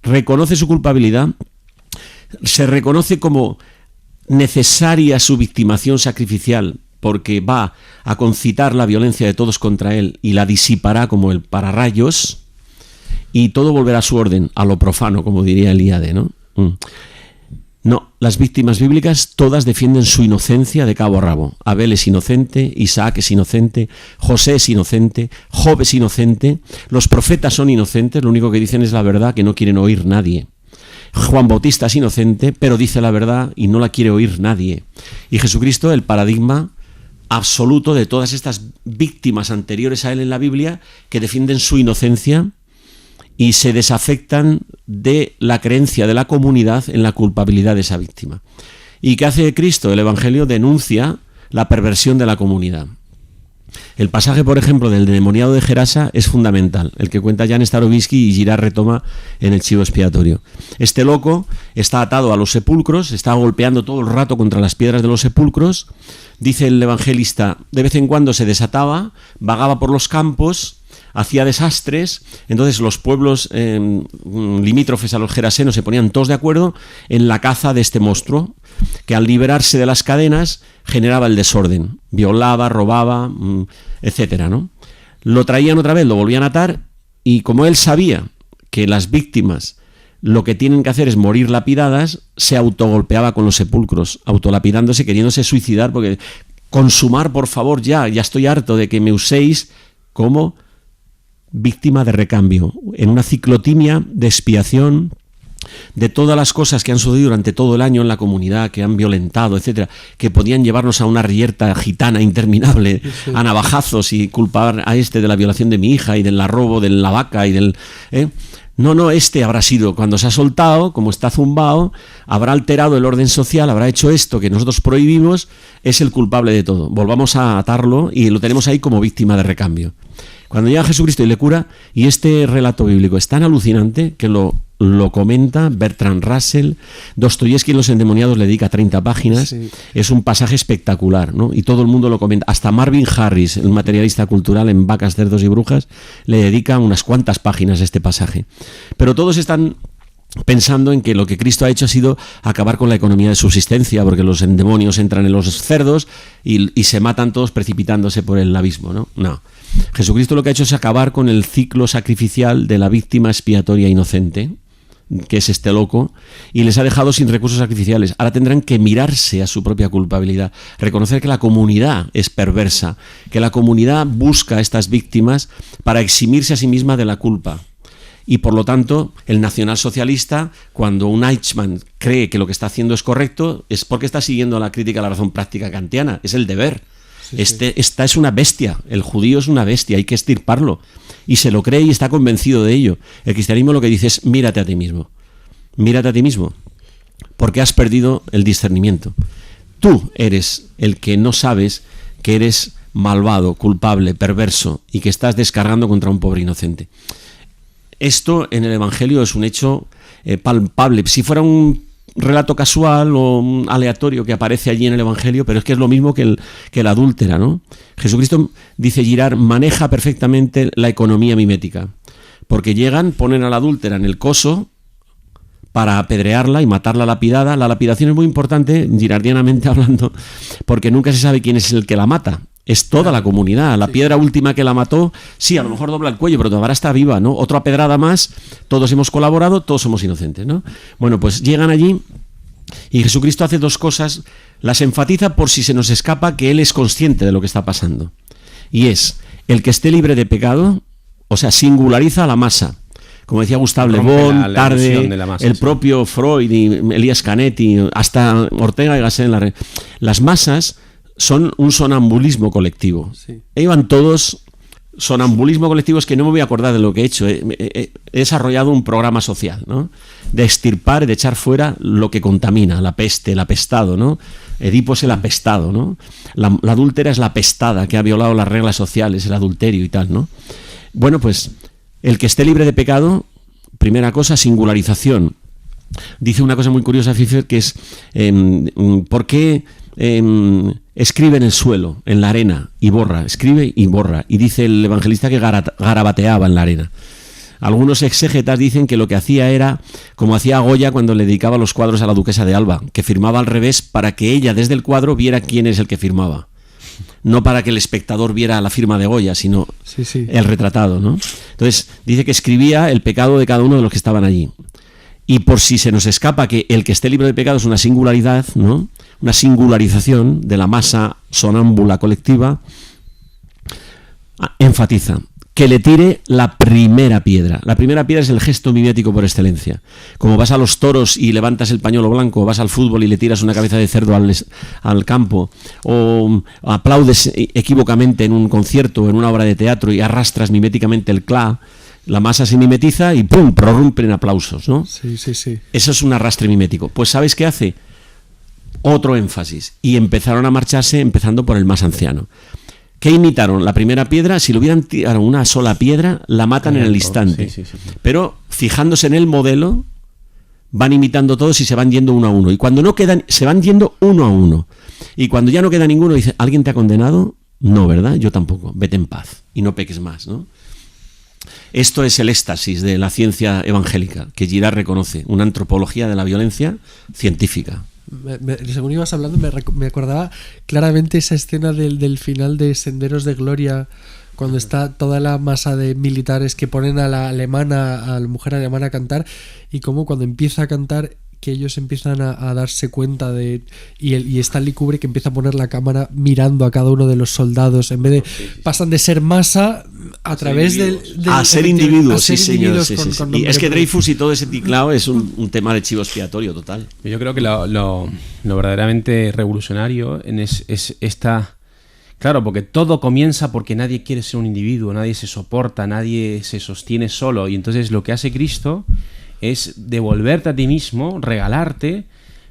reconoce su culpabilidad, se reconoce como necesaria su victimación sacrificial porque va a concitar la violencia de todos contra él y la disipará como el pararrayos y todo volverá a su orden, a lo profano, como diría Eliade, ¿no? No, las víctimas bíblicas todas defienden su inocencia de cabo a rabo. Abel es inocente, Isaac es inocente, José es inocente, Job es inocente, los profetas son inocentes, lo único que dicen es la verdad que no quieren oír nadie. Juan Bautista es inocente, pero dice la verdad y no la quiere oír nadie. Y Jesucristo, el paradigma absoluto de todas estas víctimas anteriores a él en la Biblia, que defienden su inocencia y se desafectan de la creencia de la comunidad en la culpabilidad de esa víctima. ¿Y qué hace Cristo? El Evangelio denuncia la perversión de la comunidad. El pasaje, por ejemplo, del endemoniado de Gerasa es fundamental, el que cuenta Jan Starobinsky y Girard retoma en el Chivo Expiatorio. Este loco está atado a los sepulcros, está golpeando todo el rato contra las piedras de los sepulcros. Dice el evangelista, de vez en cuando se desataba, vagaba por los campos, hacía desastres, entonces los pueblos limítrofes a los gerasenos se ponían todos de acuerdo en la caza de este monstruo, que al liberarse de las cadenas generaba el desorden, violaba, robaba, etcétera, ¿no? Lo traían otra vez, lo volvían a atar, y como él sabía que las víctimas lo que tienen que hacer es morir lapidadas, se autogolpeaba con los sepulcros, autolapidándose, queriéndose suicidar, porque consumar, por favor, ya estoy harto de que me uséis como víctima de recambio, en una ciclotimia de expiación de todas las cosas que han sucedido durante todo el año en la comunidad, que han violentado, etcétera, que podían llevarnos a una rierta gitana interminable, a navajazos y culpar a de la violación de mi hija y del robo de la vaca y del... No, este habrá sido, cuando se ha soltado, como está zumbado, habrá alterado el orden social, habrá hecho esto que nosotros prohibimos, es el culpable de todo. Volvamos a atarlo y lo tenemos ahí como víctima de recambio. Cuando llega Jesucristo y le cura, y este relato bíblico es tan alucinante que lo comenta Bertrand Russell, Dostoyevsky en Los endemoniados le dedica 30 páginas, sí. Es un pasaje espectacular, ¿no? Y todo el mundo lo comenta, hasta Marvin Harris, el materialista cultural en Vacas, Cerdos y Brujas, le dedica unas cuantas páginas a este pasaje. Pero todos están pensando en que lo que Cristo ha hecho ha sido acabar con la economía de subsistencia, porque los demonios entran en los cerdos y se matan todos precipitándose por el abismo, ¿no? No. Jesucristo lo que ha hecho es acabar con el ciclo sacrificial de la víctima expiatoria inocente, que es este loco, y les ha dejado sin recursos sacrificiales. Ahora tendrán que mirarse a su propia culpabilidad, reconocer que la comunidad es perversa, que la comunidad busca a estas víctimas para eximirse a sí misma de la culpa. Y por lo tanto, el nacionalsocialista, cuando un Eichmann cree que lo que está haciendo es correcto, es porque está siguiendo la crítica a la razón práctica kantiana, es el deber. Esta es una bestia, el judío es una bestia, hay que extirparlo. Y se lo cree y está convencido de ello. El cristianismo lo que dice es, mírate a ti mismo, porque has perdido el discernimiento. tú eres el que no sabes que eres malvado, culpable, perverso y que estás descargando contra un pobre inocente. Esto en el Evangelio es un hecho palpable. Si fuera un relato casual o aleatorio que aparece allí en el Evangelio, pero es que es lo mismo que el adúltera, ¿no? Jesucristo, dice Girard, maneja perfectamente la economía mimética, porque llegan, ponen a la adúltera en el coso para apedrearla y matarla lapidada. La lapidación es muy importante, girardianamente hablando, porque nunca se sabe quién es el que la mata. Es toda la comunidad. La piedra última que la mató, sí, a lo mejor dobla el cuello, pero ahora está viva, ¿no? Otra pedrada más, todos hemos colaborado, todos somos inocentes, ¿no? Bueno, pues llegan allí y Jesucristo hace dos cosas, las enfatiza por si se nos escapa que Él es consciente de lo que está pasando. Y es, el que esté libre de pecado, o sea, singulariza a la masa. Como decía Gustave Le Bon, Tarde, masa, el propio Freud y Elías Canetti, hasta Ortega y Gasset, las masas son un sonambulismo colectivo. Sí. Iban todos, sonambulismo colectivo, es que no me voy a acordar de lo que he hecho. He desarrollado un programa social, ¿no? De extirpar, de echar fuera lo que contamina, la peste, el apestado, ¿no? Edipo es el apestado, ¿no? La adúltera es la apestada que ha violado las reglas sociales, el adulterio y tal, ¿no? Bueno, pues el que esté libre de pecado, primera cosa, singularización. Dice una cosa muy curiosa Pfeffer, que es ¿por qué escribe en el suelo, en la arena, y borra? Escribe y borra. Y dice el evangelista que garabateaba en la arena. Algunos exégetas dicen que lo que hacía era como hacía Goya cuando le dedicaba los cuadros a la duquesa de Alba, que firmaba al revés para que ella desde el cuadro viera quién es el que firmaba. No para que el espectador viera la firma de Goya, sino el retratado, ¿no? Entonces, dice que escribía el pecado de cada uno de los que estaban allí. Y por si se nos escapa que el que esté libre de pecado es una singularidad, ¿no? Una singularización de la masa sonámbula colectiva, enfatiza que le tire la primera piedra. La primera piedra es el gesto mimético por excelencia. Como vas a los toros y levantas el pañuelo blanco, vas al fútbol y le tiras una cabeza de cerdo al campo, o aplaudes equívocamente en un concierto o en una obra de teatro y arrastras miméticamente el cla, la masa se mimetiza y ¡pum!, prorrumpen en aplausos, ¿no? Sí. Eso es un arrastre mimético. Pues ¿sabéis qué hace? Otro énfasis. Y empezaron a marcharse empezando por el más anciano. ¿Qué imitaron? La primera piedra, si le hubieran tirado una sola piedra, la matan en el instante. Sí. Pero fijándose en el modelo, van imitando todos y se van yendo uno a uno. Y cuando no quedan, se van yendo uno a uno. Y cuando ya no queda ninguno, dice, ¿alguien te ha condenado? No, ¿verdad? Yo tampoco. Vete en paz y no peques más, ¿no? Esto es el éxtasis de la ciencia evangélica, que Girard reconoce, una antropología de la violencia científica. Según ibas hablando me acordaba claramente esa escena del final de Senderos de Gloria, cuando está toda la masa de militares que ponen a la mujer alemana a cantar, y cómo cuando empieza a cantar que ellos empiezan a darse cuenta de y Stanley Kubrick empieza a poner la cámara mirando a cada uno de los soldados, en vez de pasan de ser masa a través a ser individuos, sí, señor. Con y es que Dreyfus y todo ese ticlao es un tema de chivo expiatorio total. Yo creo que lo verdaderamente revolucionario es esta. Claro, porque todo comienza porque nadie quiere ser un individuo, nadie se soporta, nadie se sostiene solo, y entonces lo que hace Cristo es devolverte a ti mismo, regalarte,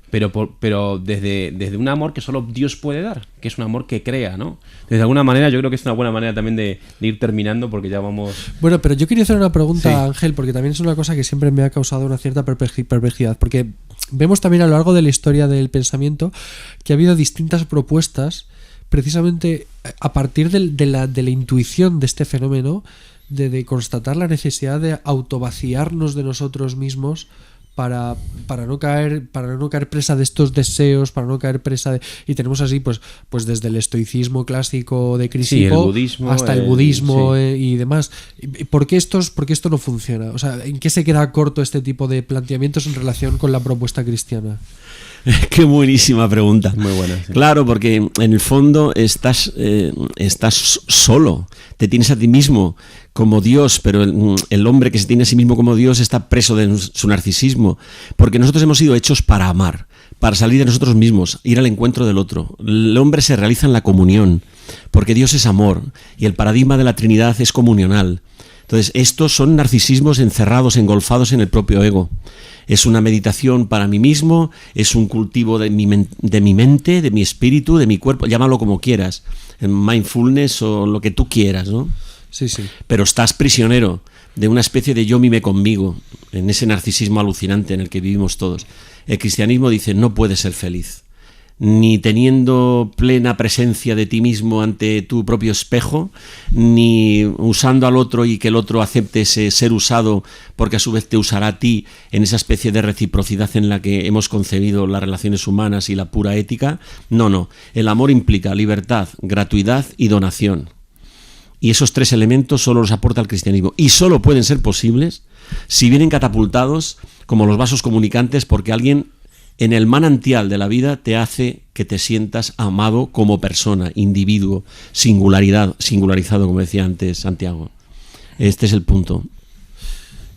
pero desde un amor que solo Dios puede dar, que es un amor que crea, ¿no? De alguna manera yo creo que es una buena manera también de ir terminando, porque ya vamos... Bueno, pero yo quería hacer una pregunta a Ángel, porque también es una cosa que siempre me ha causado una cierta perplejidad, porque vemos también a lo largo de la historia del pensamiento que ha habido distintas propuestas, precisamente a partir de la intuición de este fenómeno, de constatar la necesidad de autovaciarnos de nosotros mismos para no caer presa de estos deseos, para no caer presa de... Y tenemos así pues desde el estoicismo clásico de Crisipo hasta el budismo y demás. ¿Por qué esto no funciona? O sea, ¿en qué se queda corto este tipo de planteamientos en relación con la propuesta cristiana? Qué buenísima pregunta. Muy buena. Sí. Claro, porque en el fondo estás solo, te tienes a ti mismo como Dios, pero el hombre que se tiene a sí mismo como Dios está preso de su narcisismo, porque nosotros hemos sido hechos para amar, para salir de nosotros mismos, ir al encuentro del otro. El hombre se realiza en la comunión, porque Dios es amor y el paradigma de la Trinidad es comunional. Entonces, estos son narcisismos encerrados, engolfados en el propio ego. Es una meditación para mí mismo, es un cultivo de mi mente, de mi espíritu, de mi cuerpo, llámalo como quieras, mindfulness o lo que tú quieras, ¿no? Sí, sí. Pero estás prisionero de una especie de yo mime conmigo, en ese narcisismo alucinante en el que vivimos todos. El cristianismo dice, no puedes ser feliz, ni teniendo plena presencia de ti mismo ante tu propio espejo, ni usando al otro y que el otro acepte ese ser usado porque a su vez te usará a ti en esa especie de reciprocidad en la que hemos concebido las relaciones humanas y la pura ética. No, el amor implica libertad, gratuidad y donación. Y esos 3 elementos solo los aporta el cristianismo. Y solo pueden ser posibles si vienen catapultados como los vasos comunicantes porque alguien en el manantial de la vida te hace que te sientas amado como persona, individuo, singularizado, como decía antes Santiago. Este es el punto.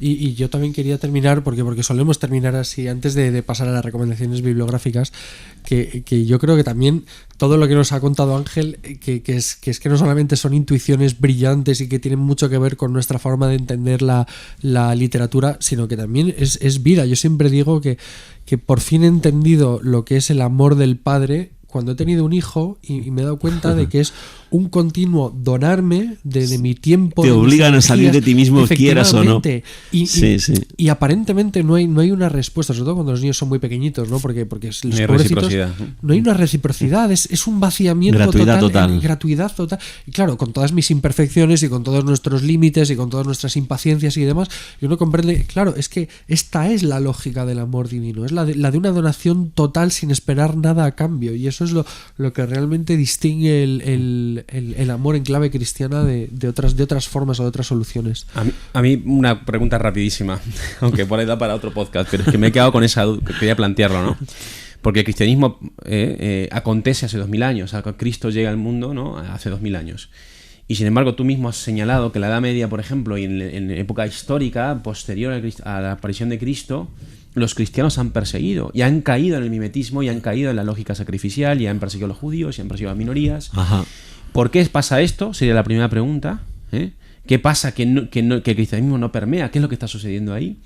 Y yo también quería terminar, porque solemos terminar así, antes de pasar a las recomendaciones bibliográficas, que yo creo que también todo lo que nos ha contado Ángel, que es que no solamente son intuiciones brillantes y que tienen mucho que ver con nuestra forma de entender la literatura, sino que también es vida. Yo siempre digo que por fin he entendido lo que es el amor del padre cuando he tenido un hijo y me he dado cuenta de que es un continuo donarme de mi tiempo. Te obligan a salir de ti mismo, quieras o no. Y aparentemente no hay una respuesta, sobre todo cuando los niños son muy pequeñitos, ¿no? Porque los no hay pobrecitos, reciprocidad. No hay una reciprocidad, es un vaciamiento total. Gratuidad total. Y claro, con todas mis imperfecciones y con todos nuestros límites y con todas nuestras impaciencias y demás, y uno comprende, claro, es que esta es la lógica del amor divino, es la de una donación total sin esperar nada a cambio, y eso es lo que realmente distingue el amor en clave cristiana de otras formas o de otras soluciones. A mí una pregunta rapidísima, aunque por ahí da para otro podcast, pero es que me he quedado con esa duda, que quería plantearlo, ¿no? Porque el cristianismo acontece hace 2000 años, Cristo llega al mundo, ¿no? Hace 2000 años. Y sin embargo tú mismo has señalado que la Edad Media, por ejemplo, y en época histórica posterior a la aparición de Cristo, los cristianos han perseguido y han caído en el mimetismo y han caído en la lógica sacrificial y han perseguido a los judíos y han perseguido a las minorías. Ajá. ¿Por qué pasa esto? Sería la primera pregunta. ¿Qué pasa que el cristianismo no permea? ¿Qué es lo que está sucediendo ahí?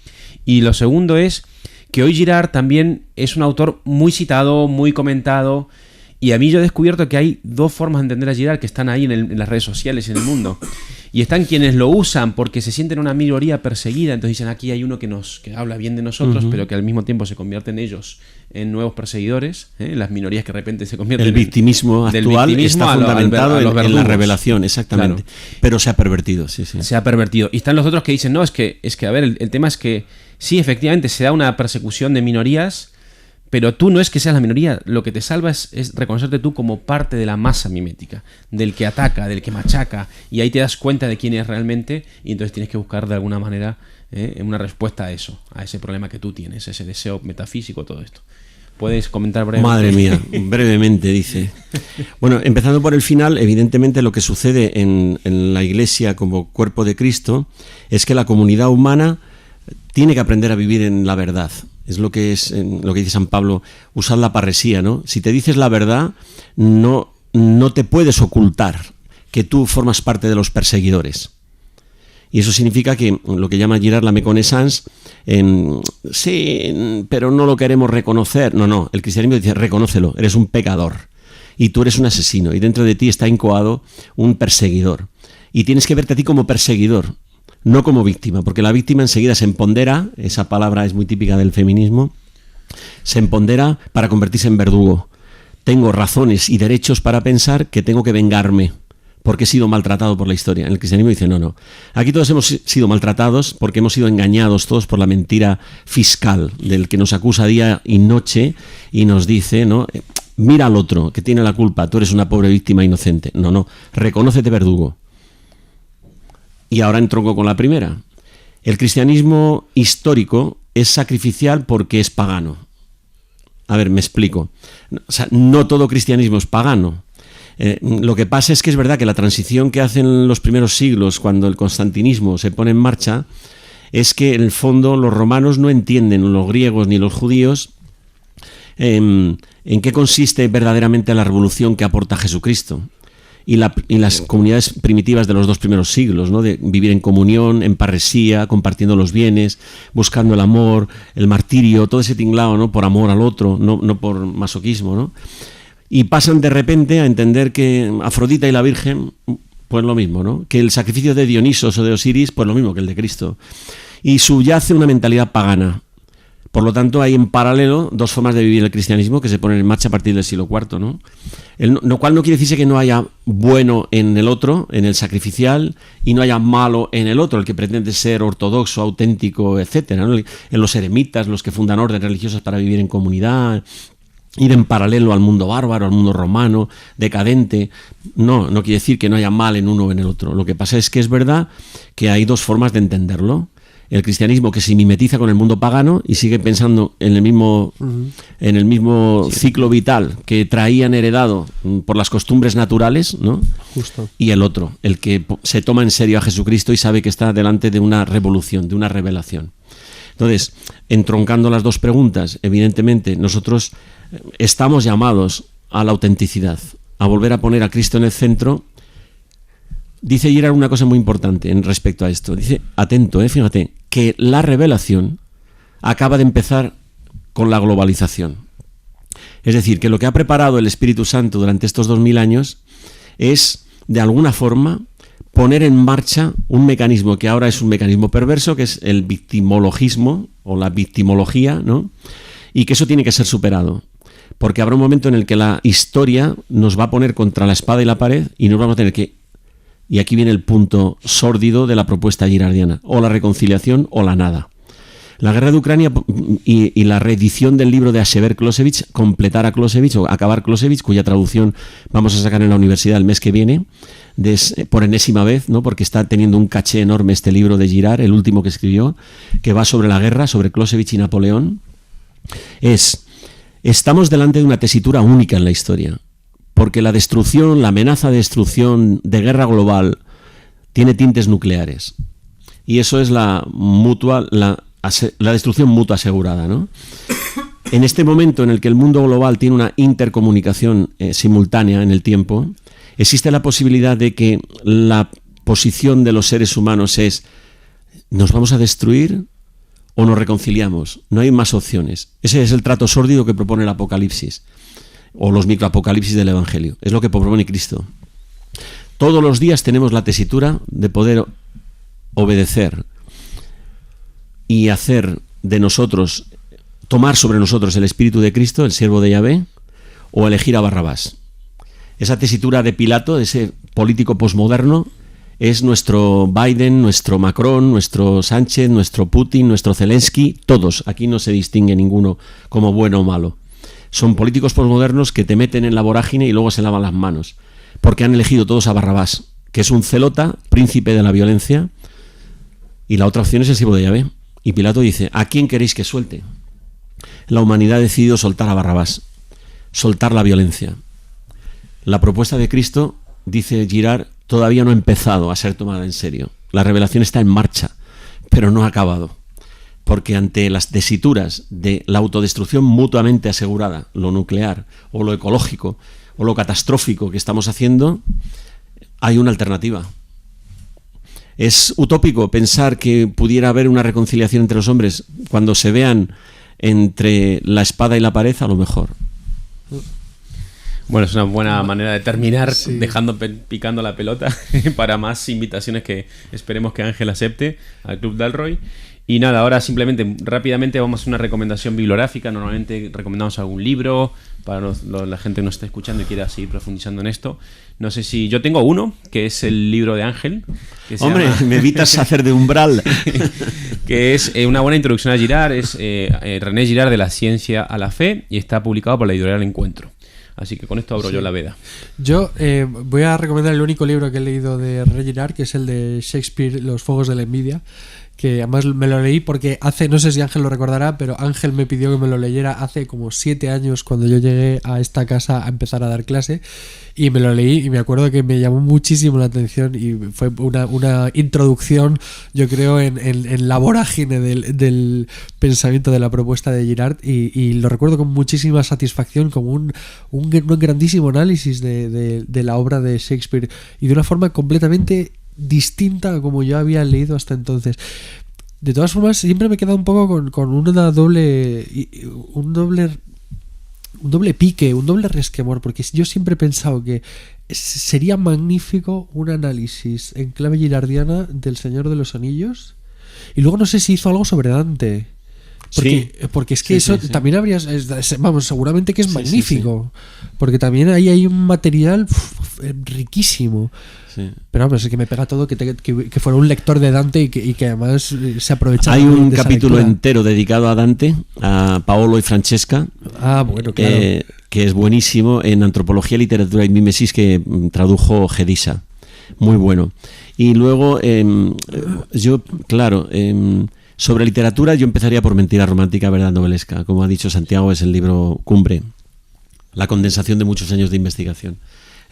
Y lo segundo es que hoy Girard también es un autor muy citado, muy comentado, y a mí yo he descubierto que hay 2 formas de entender a Girard que están ahí en las redes sociales, en el mundo. Y están quienes lo usan porque se sienten una minoría perseguida, entonces dicen aquí hay uno que habla bien de nosotros, pero que al mismo tiempo se convierten ellos en nuevos perseguidores, las minorías que de repente se convierten el victimismo actual está fundamentado en la revelación, exactamente. Claro. Pero se ha pervertido, sí. Se ha pervertido. Y están los otros que dicen, no, es que a ver, el tema es que sí, efectivamente se da una persecución de minorías, pero tú no es que seas la minoría, lo que te salva es reconocerte tú como parte de la masa mimética, del que ataca, del que machaca, y ahí te das cuenta de quién es realmente, y entonces tienes que buscar de alguna manera una respuesta a eso, a ese problema que tú tienes, ese deseo metafísico, todo esto. ¿Puedes comentar brevemente? Madre mía, brevemente, dice. Bueno, empezando por el final, evidentemente lo que sucede en la Iglesia como cuerpo de Cristo es que la comunidad humana tiene que aprender a vivir en la verdad. Es lo que dice San Pablo, usar la parresía, ¿no? Si te dices la verdad, no te puedes ocultar que tú formas parte de los perseguidores. Y eso significa que lo que llama Girard la méconnaissance, sí, pero no lo queremos reconocer. No, el cristianismo dice, reconócelo, eres un pecador y tú eres un asesino y dentro de ti está incoado un perseguidor. Y tienes que verte a ti como perseguidor, no como víctima, porque la víctima enseguida se empodera, esa palabra es muy típica del feminismo, se empodera para convertirse en verdugo. Tengo razones y derechos para pensar que tengo que vengarme porque he sido maltratado por la historia. En el cristianismo dice, no. Aquí todos hemos sido maltratados porque hemos sido engañados todos por la mentira fiscal del que nos acusa día y noche y nos dice, ¿no? Mira al otro que tiene la culpa, tú eres una pobre víctima inocente. No, reconócete verdugo. Y ahora entronco con la primera. El cristianismo histórico es sacrificial porque es pagano. A ver, me explico. O sea, no todo cristianismo es pagano. Lo que pasa es que es verdad que la transición que hacen los primeros siglos, cuando el constantinismo se pone en marcha, es que en el fondo los romanos no entienden, los griegos ni los judíos, en qué consiste verdaderamente la revolución que aporta Jesucristo. y las comunidades primitivas de los 2 primeros siglos, ¿no? De vivir en comunión, en parresía, compartiendo los bienes, buscando el amor, el martirio, todo ese tinglao, ¿no? Por amor al otro, no por masoquismo, ¿no? Y pasan de repente a entender que Afrodita y la Virgen, pues lo mismo, ¿no? Que el sacrificio de Dionisos o de Osiris, pues lo mismo que el de Cristo. Y subyace una mentalidad pagana. Por lo tanto, hay en paralelo 2 formas de vivir el cristianismo que se ponen en marcha a partir del siglo IV, ¿no? Lo cual no quiere decirse que no haya bueno en el otro, en el sacrificial, y no haya malo en el otro, el que pretende ser ortodoxo, auténtico, etcétera, ¿no? En los eremitas, los que fundan órdenes religiosas para vivir en comunidad, ir en paralelo al mundo bárbaro, al mundo romano, decadente. No quiere decir que no haya mal en uno o en el otro. Lo que pasa es que es verdad que hay 2 formas de entenderlo. El cristianismo que se mimetiza con el mundo pagano y sigue pensando en el mismo ciclo vital que traían heredado por las costumbres naturales, ¿no? Justo. Y el otro, el que se toma en serio a Jesucristo y sabe que está delante de una revolución, de una revelación. Entonces, entroncando las 2 preguntas, evidentemente nosotros estamos llamados a la autenticidad, a volver a poner a Cristo en el centro. Dice Girard una cosa muy importante en respecto a esto. Dice, atento, fíjate, que la revelación acaba de empezar con la globalización. Es decir, que lo que ha preparado el Espíritu Santo durante estos 2000 años es, de alguna forma, poner en marcha un mecanismo que ahora es un mecanismo perverso, que es el victimologismo o la victimología, ¿no? Y que eso tiene que ser superado. Porque habrá un momento en el que la historia nos va a poner contra la espada y la pared y nos vamos a tener que... Y aquí viene el punto sórdido de la propuesta girardiana, o la reconciliación o la nada. La guerra de Ucrania y la reedición del libro de Ashever Klosevich, completar a Klosevich o acabar Klosevich, cuya traducción vamos a sacar en la universidad el mes que viene, por enésima vez, ¿no? Porque está teniendo un caché enorme este libro de Girard, el último que escribió, que va sobre la guerra, sobre Klosevich y Napoleón. Estamos delante de una tesitura única en la historia. Porque la destrucción, la amenaza de destrucción, de guerra global, tiene tintes nucleares. Y eso es la destrucción mutua asegurada, ¿no? En este momento en el que el mundo global tiene una intercomunicación simultánea en el tiempo, existe la posibilidad de que la posición de los seres humanos es: ¿nos vamos a destruir o nos reconciliamos? No hay más opciones. Ese es el trato sórdido que propone el Apocalipsis. O los microapocalipsis del Evangelio. Es lo que propone Cristo. Todos los días tenemos la tesitura de poder obedecer y hacer de nosotros, tomar sobre nosotros el Espíritu de Cristo, el siervo de Yahvé, o elegir a Barrabás. Esa tesitura de Pilato, ese político posmoderno, es nuestro Biden, nuestro Macron, nuestro Sánchez, nuestro Putin, nuestro Zelensky, todos. Aquí no se distingue ninguno como bueno o malo. Son políticos posmodernos que te meten en la vorágine y luego se lavan las manos, porque han elegido todos a Barrabás, que es un celota, príncipe de la violencia, y la otra opción es el siervo de Yahvé. Y Pilato dice: ¿a quién queréis que suelte? La humanidad ha decidido soltar a Barrabás, soltar la violencia. La propuesta de Cristo, dice Girard, todavía no ha empezado a ser tomada en serio. La revelación está en marcha, pero no ha acabado. Porque ante las tesituras de la autodestrucción mutuamente asegurada, lo nuclear o lo ecológico o lo catastrófico que estamos haciendo, hay una alternativa. Es utópico pensar que pudiera haber una reconciliación entre los hombres cuando se vean entre la espada y la pared, a lo mejor. Bueno, es una buena manera de terminar, sí, dejando picando la pelota para más invitaciones que esperemos que Ángel acepte al Club Dalroy. Y nada, ahora simplemente rápidamente vamos a hacer una recomendación bibliográfica. Normalmente recomendamos algún libro para la gente que nos está escuchando y quiera seguir profundizando en esto. No sé si... Yo tengo uno, que es el libro de Ángel. Que Hombre, me evitas hacer de umbral. Que es una buena introducción a Girard. Es René Girard, de la ciencia a la fe, y está publicado por la editorial Encuentro. Así que con esto abro yo la veda. Yo voy a recomendar el único libro que he leído de René Girard, que es el de Shakespeare, Los fuegos de la envidia, que además me lo leí porque hace, no sé si Ángel lo recordará, pero Ángel me pidió que me lo leyera hace como 7 años cuando yo llegué a esta casa a empezar a dar clase, y me lo leí y me acuerdo que me llamó muchísimo la atención y fue una introducción, yo creo, en la vorágine del pensamiento de la propuesta de Girard, y lo recuerdo con muchísima satisfacción, como un grandísimo análisis de la obra de Shakespeare, y de una forma completamente distinta a como yo había leído hasta entonces. De todas formas, siempre me he quedado un poco con un doble pique, un doble resquemor, porque yo siempre he pensado que sería magnífico un análisis en clave girardiana del Señor de los Anillos, y luego no sé si hizo algo sobre Dante. Porque es que eso también habría, vamos, seguramente que es magnífico, porque también ahí hay un material riquísimo. Sí. Pero vamos, es que me pega todo que fuera un lector de Dante y que además se aprovecha. Hay un capítulo entero dedicado a Dante, a Paolo y Francesca. Bueno, claro. Que es buenísimo, en Antropología, Literatura y Mimesis, que tradujo Gedisa. Muy bueno. Y luego, sobre literatura, yo empezaría por Mentira romántica, verdad novelesca. Como ha dicho Santiago, es el libro cumbre, la condensación de muchos años de investigación.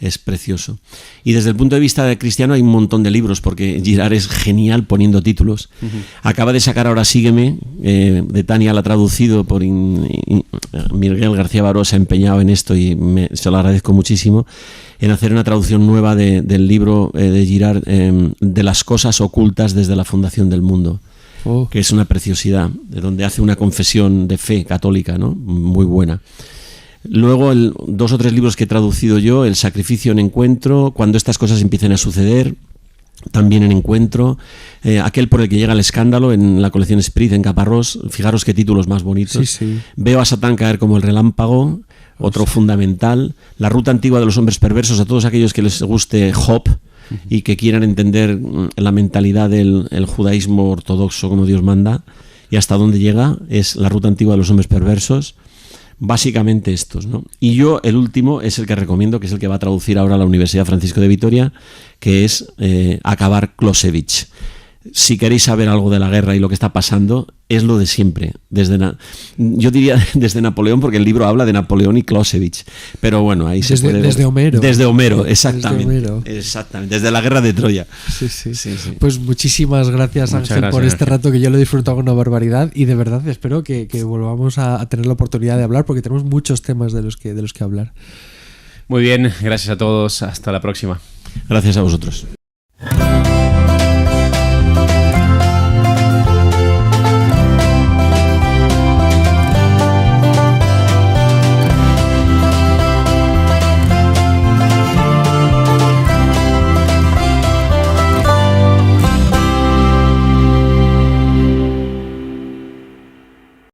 Es precioso. Y desde el punto de vista de cristiano hay un montón de libros, porque Girard es genial poniendo títulos. Acaba de sacar ahora Sígueme, de Tania, la ha traducido por Miguel García Baró, se ha empeñado en esto y se lo agradezco muchísimo, en hacer una traducción nueva del libro de Girard, de las cosas ocultas desde la fundación del mundo. Que es una preciosidad, de donde hace una confesión de fe católica, ¿no? Muy buena. Luego, 2 o 3 libros que he traducido yo: El sacrificio en Encuentro, Cuando estas cosas empiecen a suceder, también en Encuentro, aquel por el que llega el escándalo, en la colección Esprit, en Caparrós. Fijaros qué títulos más bonitos. Sí. Veo a Satán caer como el relámpago, otro fundamental. La ruta antigua de los hombres perversos, a todos aquellos que les guste Job y que quieran entender la mentalidad del judaísmo ortodoxo como Dios manda y hasta dónde llega, es la ruta antigua de los hombres perversos. Básicamente estos, ¿no? Y yo, el último, es el que recomiendo, que es el que va a traducir ahora la Universidad Francisco de Vitoria, que es Acabar Clausewitz. Si queréis saber algo de la guerra y lo que está pasando, es lo de siempre. Yo diría desde Napoleón, porque el libro habla de Napoleón y Clausewitz. Pero bueno, ahí se puede ver. Desde Homero. Desde Homero, exactamente. Exactamente, desde la guerra de Troya. Sí. Pues muchísimas gracias, Ángel, por este rato, que yo lo he disfrutado con una barbaridad, y de verdad espero que volvamos a tener la oportunidad de hablar, porque tenemos muchos temas de los que hablar. Muy bien, gracias a todos. Hasta la próxima. Gracias a vosotros.